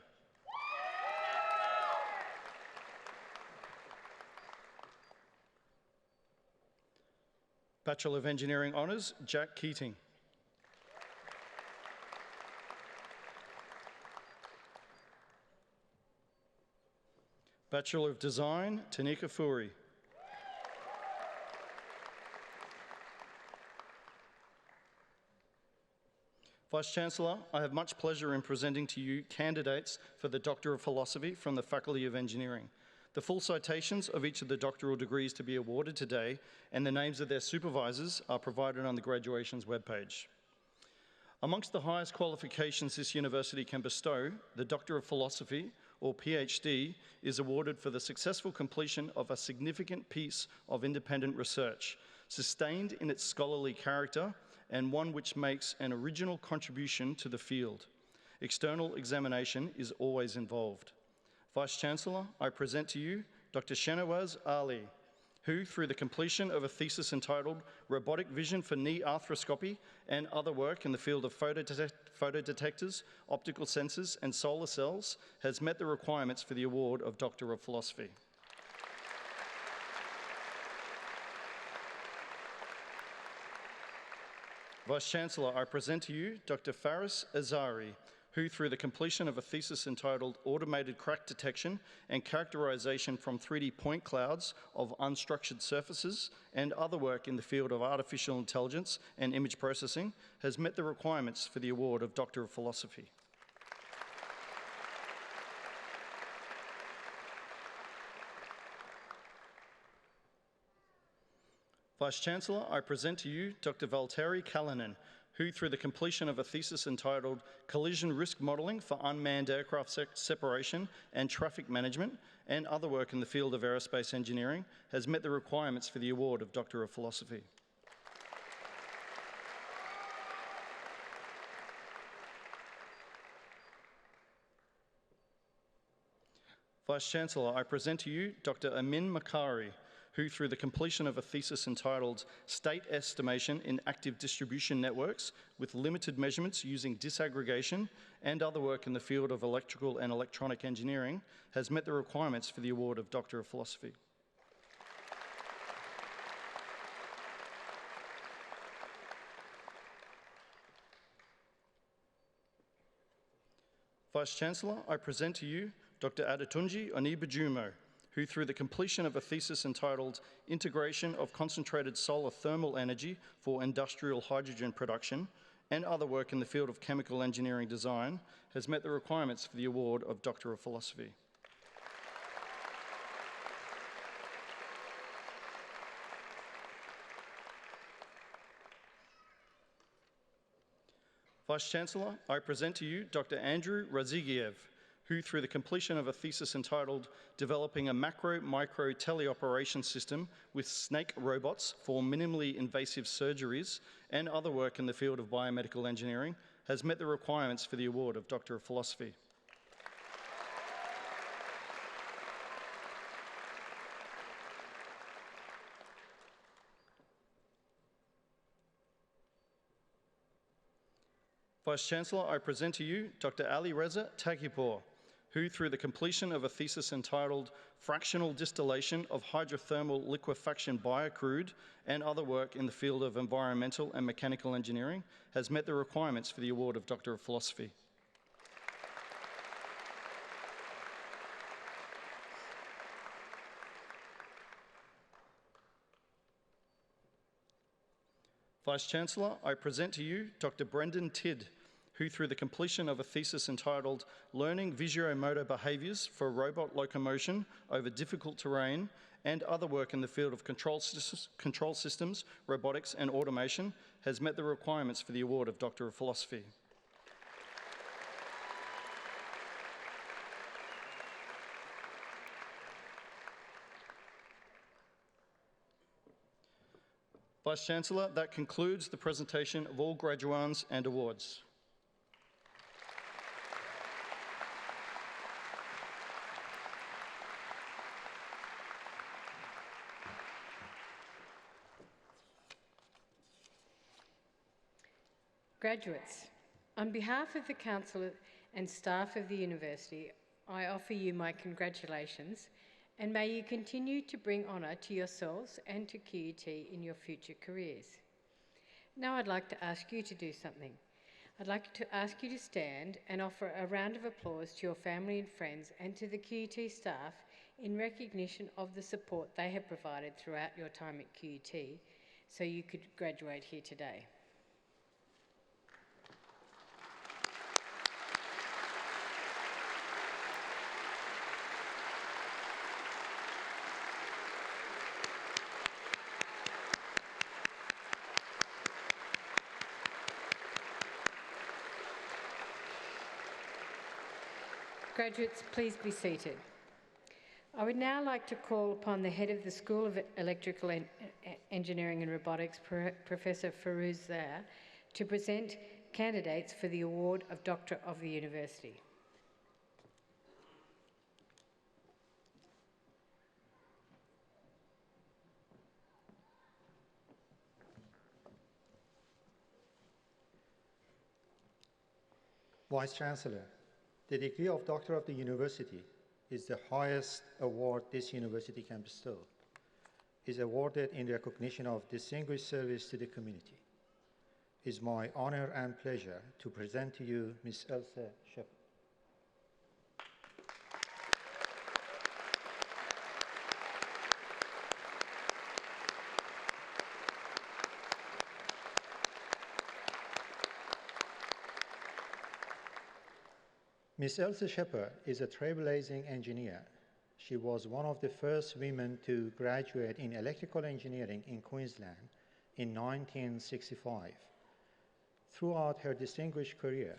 Bachelor of Engineering Honours, Jack Keating. Bachelor of Design, Tanika Furi. Vice-Chancellor, I have much pleasure in presenting to you candidates for the Doctor of Philosophy from the Faculty of Engineering. The full citations of each of the doctoral degrees to be awarded today and the names of their supervisors are provided on the graduations webpage. Amongst the highest qualifications this university can bestow, the Doctor of Philosophy, or PhD, is awarded for the successful completion of a significant piece of independent research, sustained in its scholarly character and one which makes an original contribution to the field. External examination is always involved. Vice-Chancellor, I present to you Dr. Shanawaz Ali, who, through the completion of a thesis entitled Robotic Vision for Knee Arthroscopy and other work in the field of photodetectors, optical sensors, and solar cells, has met the requirements for the award of Doctor of Philosophy. Vice-Chancellor, I present to you Dr. Faris Azari, who, through the completion of a thesis entitled Automated Crack Detection and Characterization from 3D Point Clouds of Unstructured Surfaces and other work in the field of artificial intelligence and image processing, has met the requirements for the award of Doctor of Philosophy. Vice-Chancellor, I present to you Dr. Valtteri Kallinen, who, through the completion of a thesis entitled Collision Risk Modelling for Unmanned Aircraft Separation and Traffic Management and other work in the field of aerospace engineering, has met the requirements for the award of Doctor of Philosophy. Vice-Chancellor, I present to you Dr. Amin Makari, who, through the completion of a thesis entitled State Estimation in Active Distribution Networks with Limited Measurements Using Disaggregation and other work in the field of electrical and electronic engineering, has met the requirements for the award of Doctor of Philosophy. Vice-Chancellor, I present to you Dr. Adetunji Onibajumo, who, through the completion of a thesis entitled Integration of Concentrated Solar Thermal Energy for Industrial Hydrogen Production and other work in the field of chemical engineering design, has met the requirements for the award of Doctor of Philosophy. Vice-Chancellor, I present to you Dr. Andrew Razigiev, who, through the completion of a thesis entitled Developing a Macro-Micro Teleoperation System with Snake Robots for Minimally Invasive Surgeries and other work in the field of biomedical engineering, has met the requirements for the award of Doctor of Philosophy. Vice-Chancellor, I present to you Dr. Ali Reza Taghipur, who, through the completion of a thesis entitled Fractional Distillation of Hydrothermal Liquefaction Biocrude and other work in the field of environmental and mechanical engineering, has met the requirements for the award of Doctor of Philosophy. Vice-Chancellor, I present to you Dr. Brendan Tidd, who, through the completion of a thesis entitled Learning Visuomotor Behaviours for Robot Locomotion over Difficult Terrain and other work in the field of control systems, robotics and automation, has met the requirements for the award of Doctor of Philosophy. Vice-Chancellor, that concludes the presentation of all graduands and awards. Graduates, on behalf of the Council and staff of the University, I offer you my congratulations and may you continue to bring honour to yourselves and to QUT in your future careers. Now I'd like to ask you to do something. I'd like to ask you to stand and offer a round of applause to your family and friends and to the QUT staff in recognition of the support they have provided throughout your time at QUT, so you could graduate here today. Graduates, please be seated. I would now like to call upon the head of the School of Electrical Engineering and Robotics, Professor Ferouz Zahar, to present candidates for the award of Doctor of the University. Vice-Chancellor, the degree of Doctor of the University is the highest award this university can bestow. It is awarded in recognition of distinguished service to the community. It is my honor and pleasure to present to you Ms. Elsa Shepherd. Ms. Elsa Shepherd is a trailblazing engineer. She was one of the first women to graduate in electrical engineering in Queensland in 1965. Throughout her distinguished career,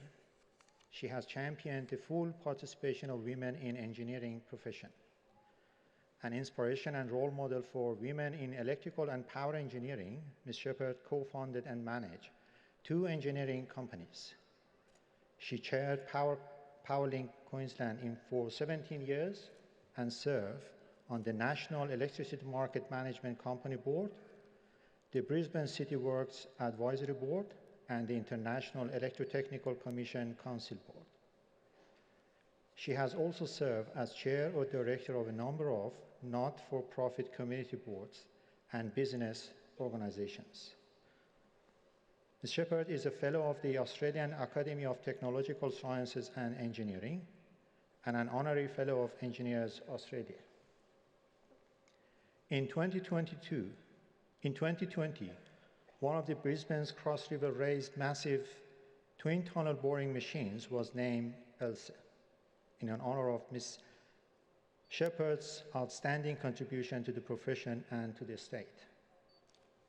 she has championed the full participation of women in engineering profession. An inspiration and role model for women in electrical and power engineering, Ms. Shepherd co-founded and managed 2 engineering companies. She chaired PowerLink Queensland for 17 years and served on the National Electricity Market Management Company Board, the Brisbane City Works Advisory Board, and the International Electrotechnical Commission Council Board. She has also served as chair or director of a number of not-for-profit community boards and business organizations. Ms. Shepherd is a fellow of the Australian Academy of Technological Sciences and Engineering and an honorary fellow of Engineers Australia. In 2020, one of the Brisbane's Cross River raised massive twin tunnel boring machines was named ELSA in honor of Ms. Shepherd's outstanding contribution to the profession and to the state.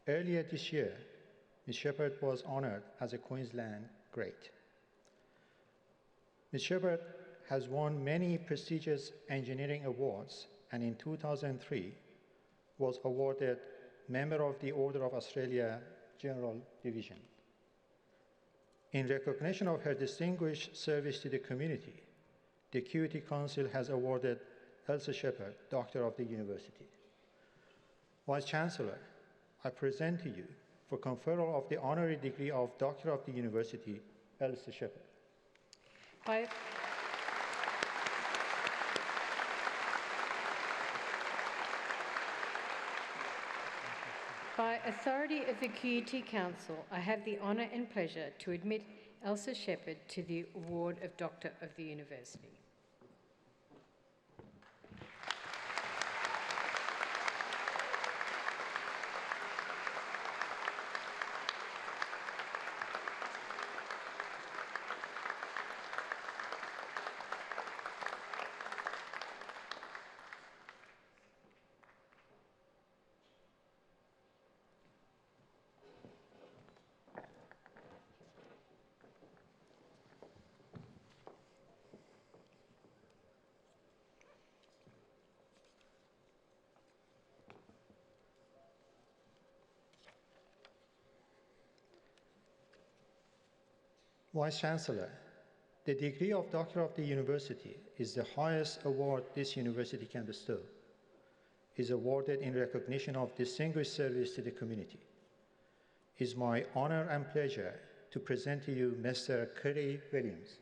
Earlier this year, Ms. Shepherd was honored as a Queensland Great. Ms. Shepherd has won many prestigious engineering awards and in 2003 was awarded Member of the Order of Australia General Division. In recognition of her distinguished service to the community, the QUT Council has awarded Elsa Shepherd Doctor of the University. Vice-Chancellor, I present to you for conferral of the honorary degree of Doctor of the University, Elsa Shepherd. By authority of the QUT Council, I have the honour and pleasure to admit Elsa Shepherd to the award of Doctor of the University. Vice-Chancellor, the degree of Doctor of the University is the highest award this university can bestow. It is awarded in recognition of distinguished service to the community. It is my honor and pleasure to present to you Mr. Kerry Williams.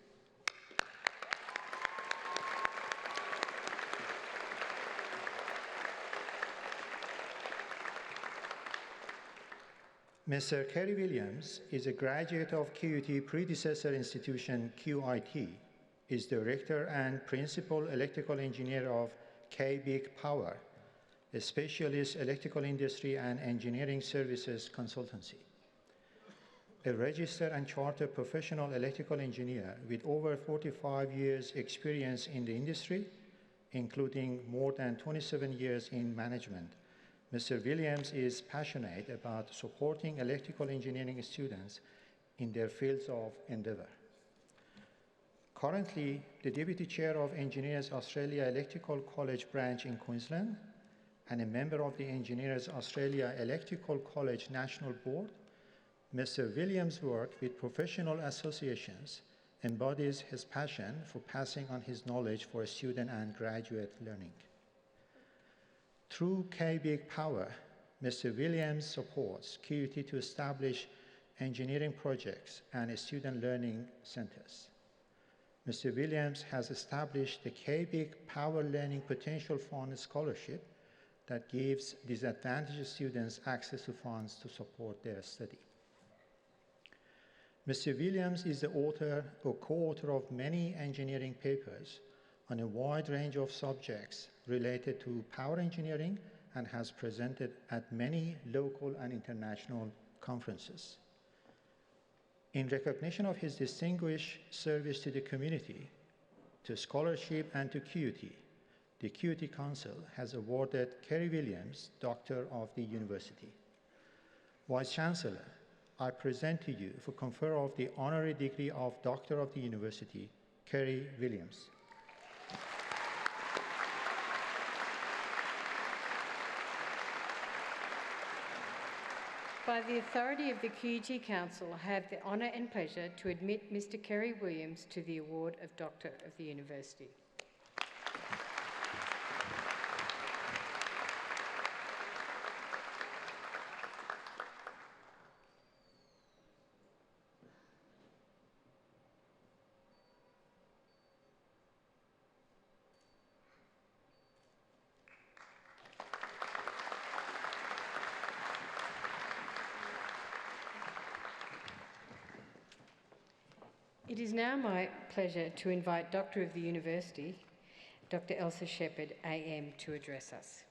Mr. Kerry Williams is a graduate of QUT predecessor institution QIT, is Director and Principal Electrical Engineer of K-Big Power, a specialist electrical industry and engineering services consultancy. A registered and chartered professional electrical engineer with over 45 years experience in the industry, including more than 27 years in management, Mr. Williams is passionate about supporting electrical engineering students in their fields of endeavour. Currently, the Deputy Chair of Engineers Australia Electrical College branch in Queensland and a member of the Engineers Australia Electrical College National Board, Mr. Williams' work with professional associations embodies his passion for passing on his knowledge for student and graduate learning. Through K-Big Power, Mr. Williams supports QUT to establish engineering projects and student learning centres. Mr. Williams has established the K-Big Power Learning Potential Fund Scholarship that gives disadvantaged students access to funds to support their study. Mr. Williams is the author or co-author of many engineering papers on a wide range of subjects related to power engineering and has presented at many local and international conferences. In recognition of his distinguished service to the community, to scholarship and to QUT, the QUT Council has awarded Kerry Williams Doctor of the University. Vice-Chancellor, I present to you for conferral of the honorary degree of Doctor of the University, Kerry Williams. By the authority of the QUT Council, I have the honour and pleasure to admit Mr. Kerry Williams to the award of Doctor of the University. It is now my pleasure to invite Doctor of the University, Dr. Elsa Shepherd, AM, to address us.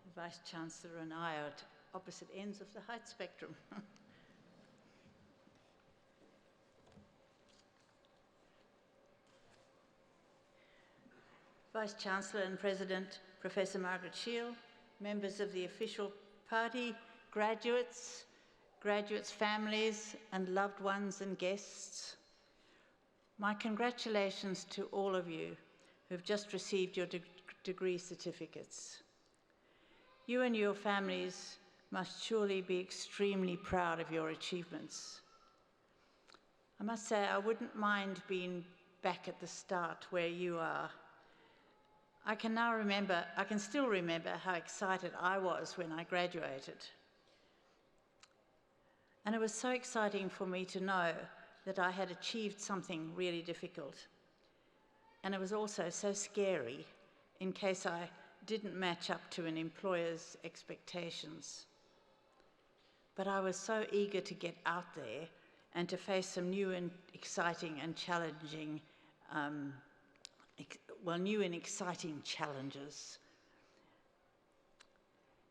The Vice-Chancellor and I are at opposite ends of the height spectrum. Vice-Chancellor and President, Professor Margaret Shield, members of the official party, graduates, families and loved ones and guests, my congratulations to all of you who've just received your degree certificates. You and your families must surely be extremely proud of your achievements. I must say, I wouldn't mind being back at the start where you are. I can still remember how excited I was when I graduated. And it was so exciting for me to know that I had achieved something really difficult. And it was also so scary in case I didn't match up to an employer's expectations. But I was so eager to get out there and to face some new and exciting and challenging, new and exciting challenges.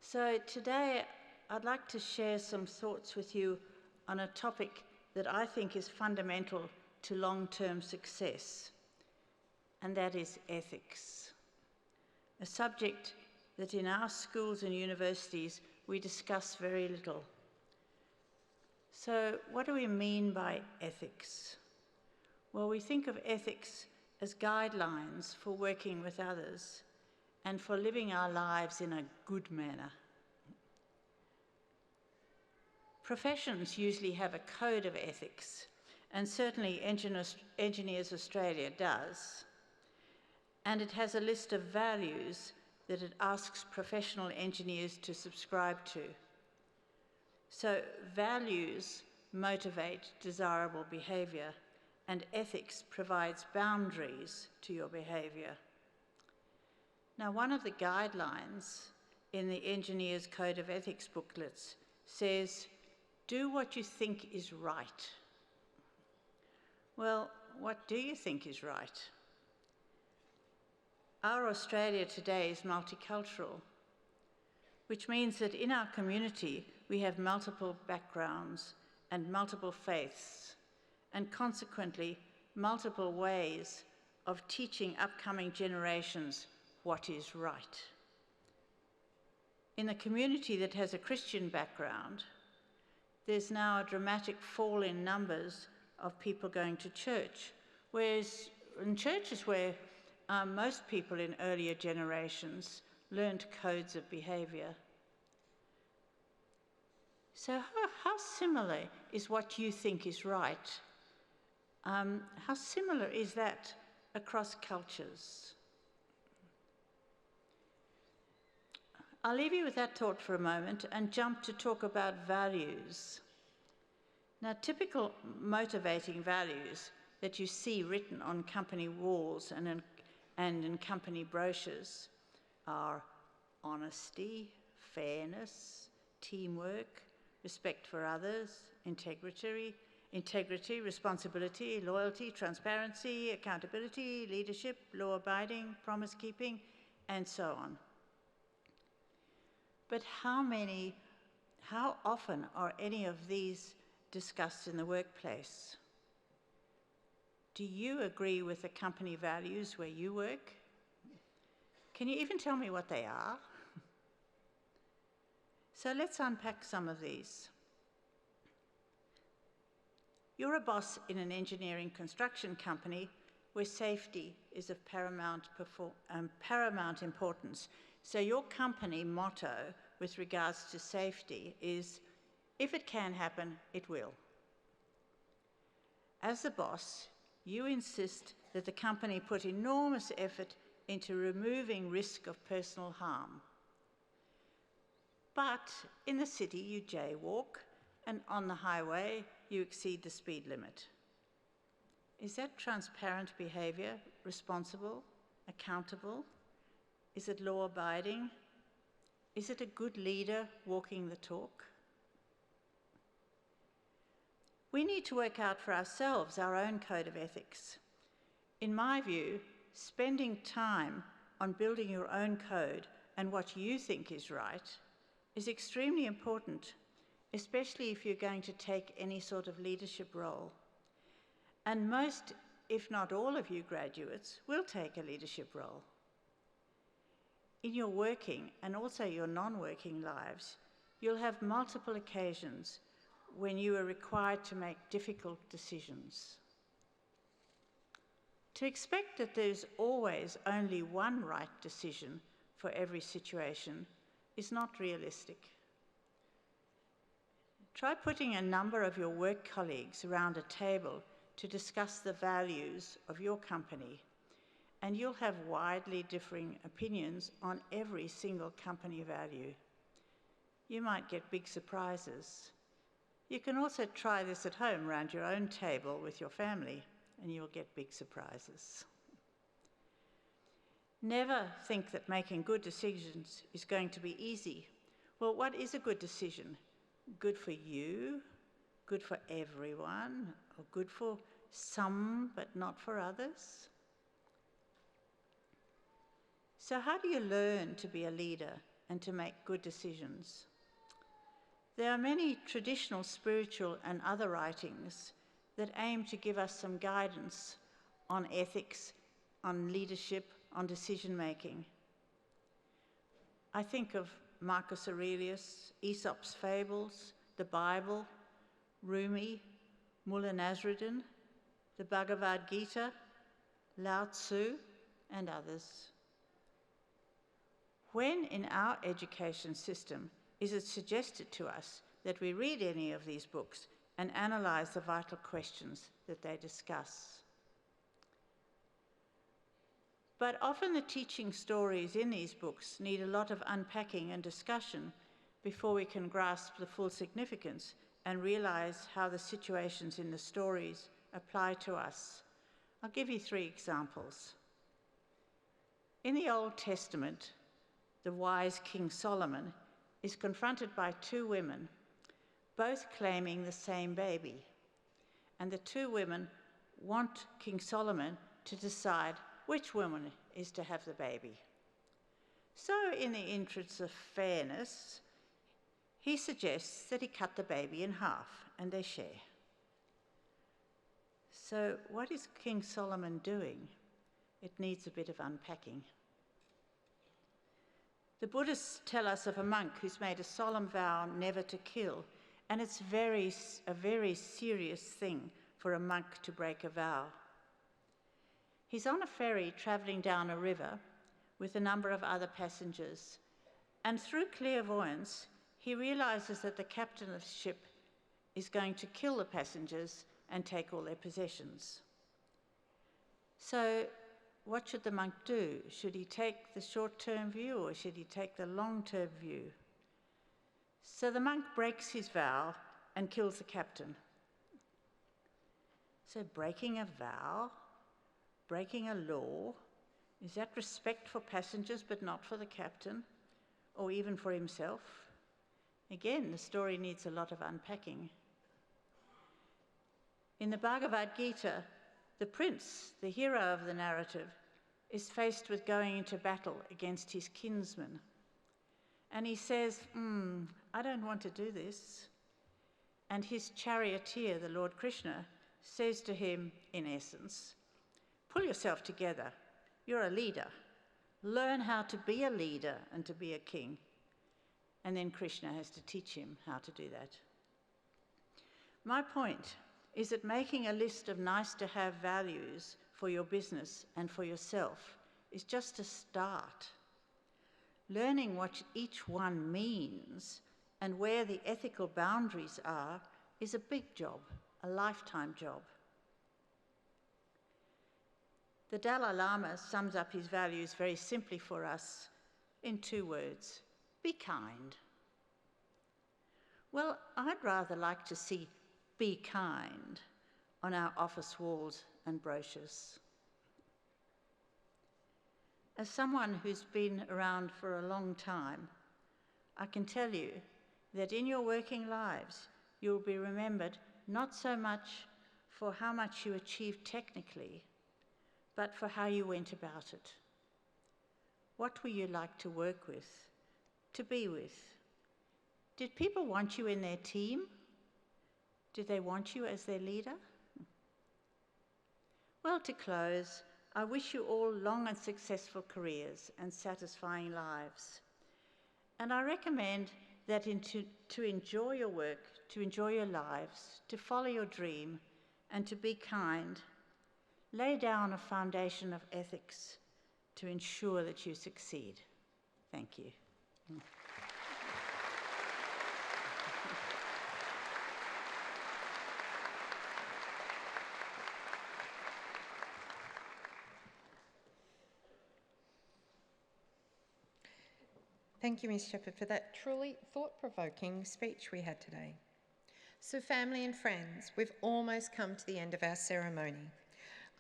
So today I'd like to share some thoughts with you on a topic that I think is fundamental to long-term success, and that is ethics. A subject that in our schools and universities we discuss very little. So what do we mean by ethics? Well, we think of ethics as guidelines for working with others and for living our lives in a good manner. Professions usually have a code of ethics, and certainly Engineers Australia does. And it has a list of values that it asks professional engineers to subscribe to. So values motivate desirable behaviour, and ethics provides boundaries to your behaviour. Now, one of the guidelines in the Engineers Code of Ethics booklets says, do what you think is right. Well, what do you think is right? Our Australia today is multicultural, which means that in our community we have multiple backgrounds and multiple faiths, and consequently multiple ways of teaching upcoming generations what is right. In the community that has a Christian background, there's now a dramatic fall in numbers of people going to church, whereas in churches where most people in earlier generations learned codes of behaviour. So how similar is what you think is right? How similar is that across cultures? I'll leave you with that thought for a moment and jump to talk about values. Now, typical motivating values that you see written on company walls and in company brochures are honesty, fairness, teamwork, respect for others, integrity, responsibility, loyalty, transparency, accountability, leadership, law-abiding, promise-keeping, and so on. But how often are any of these discussed in the workplace? Do you agree with the company values where you work? Can you even tell me what they are? So let's unpack some of these. You're a boss in an engineering construction company where safety is of paramount importance. So your company motto with regards to safety is, if it can happen, it will. As the boss, you insist that the company put enormous effort into removing risk of personal harm. But in the city, you jaywalk, and on the highway, you exceed the speed limit. Is that transparent behaviour, responsible, accountable? Is it law-abiding? Is it a good leader walking the talk? We need to work out for ourselves our own code of ethics. In my view, spending time on building your own code and what you think is right is extremely important, especially if you're going to take any sort of leadership role. And most, if not all of you graduates, will take a leadership role. In your working and also your non-working lives, you'll have multiple occasions when you are required to make difficult decisions. To expect that there's always only one right decision for every situation is not realistic. Try putting a number of your work colleagues around a table to discuss the values of your company, and you'll have widely differing opinions on every single company value. You might get big surprises. You can also try this at home around your own table with your family, and you'll get big surprises. Never think that making good decisions is going to be easy. Well, what is a good decision? Good for you, good for everyone, or good for some but not for others? So how do you learn to be a leader and to make good decisions? There are many traditional spiritual and other writings that aim to give us some guidance on ethics, on leadership, on decision-making. I think of Marcus Aurelius, Aesop's Fables, the Bible, Rumi, Mullah Nasruddin, the Bhagavad Gita, Lao Tzu, and others. When in our education system is it suggested to us that we read any of these books and analyse the vital questions that they discuss? But often the teaching stories in these books need a lot of unpacking and discussion before we can grasp the full significance and realise how the situations in the stories apply to us. I'll give you 3 examples. In the Old Testament, the wise King Solomon is confronted by 2 women, both claiming the same baby. And the 2 women want King Solomon to decide which woman is to have the baby. So, in the interests of fairness, he suggests that he cut the baby in half and they share. So, what is King Solomon doing? It needs a bit of unpacking. The Buddhists tell us of a monk who's made a solemn vow never to kill, and it's a very serious thing for a monk to break a vow. He's on a ferry travelling down a river with a number of other passengers, and through clairvoyance, he realises that the captain of the ship is going to kill the passengers and take all their possessions. So, what should the monk do? Should he take the short-term view or should he take the long-term view? So the monk breaks his vow and kills the captain. So breaking a vow, breaking a law, is that respect for passengers but not for the captain or even for himself? Again, the story needs a lot of unpacking. In the Bhagavad Gita, the prince, the hero of the narrative, is faced with going into battle against his kinsman. And he says, I don't want to do this. And his charioteer, the Lord Krishna, says to him, in essence, pull yourself together. You're a leader. Learn how to be a leader and to be a king. And then Krishna has to teach him how to do that. My point is that making a list of nice-to-have values for your business and for yourself is just a start. Learning what each one means and where the ethical boundaries are is a big job, a lifetime job. The Dalai Lama sums up his values very simply for us in 2 words: be kind. Well, I'd rather like to see "be kind" on our office walls and brochures. As someone who's been around for a long time, I can tell you that in your working lives, you'll be remembered not so much for how much you achieved technically, but for how you went about it. What were you like to work with, to be with? Did people want you in their team? Did they want you as their leader? Well, to close, I wish you all long and successful careers and satisfying lives. And I recommend that to enjoy your work, to enjoy your lives, to follow your dream, and to be kind, lay down a foundation of ethics to ensure that you succeed. Thank you. Thank you, Ms. Shepherd, for that truly thought-provoking speech we had today. So, family and friends, we've almost come to the end of our ceremony.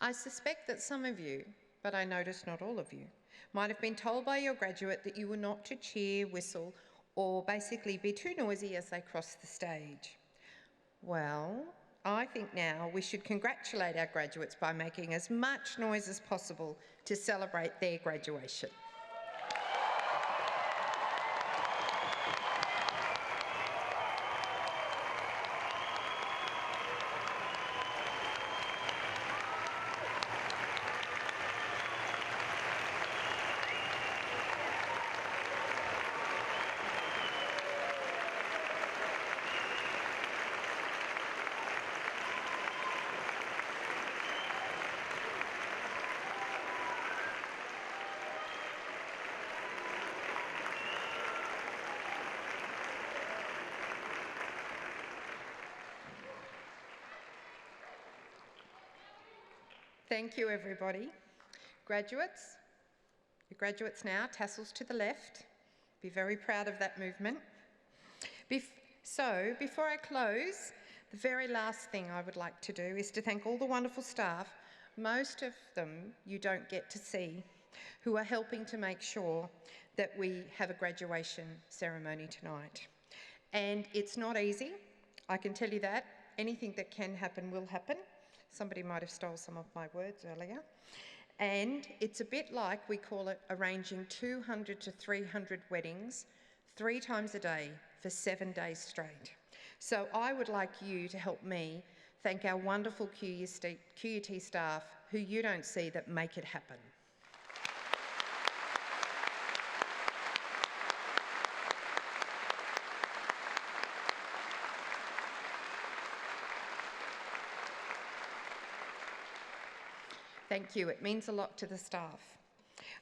I suspect that some of you, but I notice not all of you, might have been told by your graduate that you were not to cheer, whistle, or basically be too noisy as they cross the stage. Well, I think now we should congratulate our graduates by making as much noise as possible to celebrate their graduation. Thank you, everybody. Graduates, your graduates now, tassels to the left. Be very proud of that movement. Before I close, The very last thing I would like to do is to thank all the wonderful staff, most of them you don't get to see, who are helping to make sure that we have a graduation ceremony tonight. And it's not easy, I can tell you that. Anything that can happen will happen. Somebody might have stole some of my words earlier. And it's a bit like, we call it, arranging 200 to 300 weddings 3 times a day for 7 days straight. So I would like you to help me thank our wonderful QUT staff who you don't see that make it happen. Thank you, it means a lot to the staff.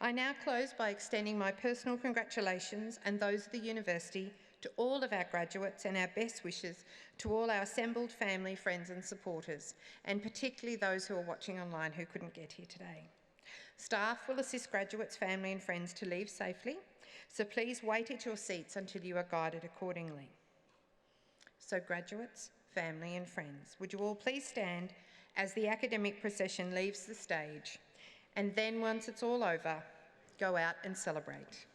I now close by extending my personal congratulations and those of the university to all of our graduates and our best wishes to all our assembled family, friends and supporters, and particularly those who are watching online who couldn't get here today. Staff will assist graduates, family and friends to leave safely, so please wait at your seats until you are guided accordingly. So graduates, family and friends, would you all please stand as the academic procession leaves the stage, and then once it's all over, go out and celebrate.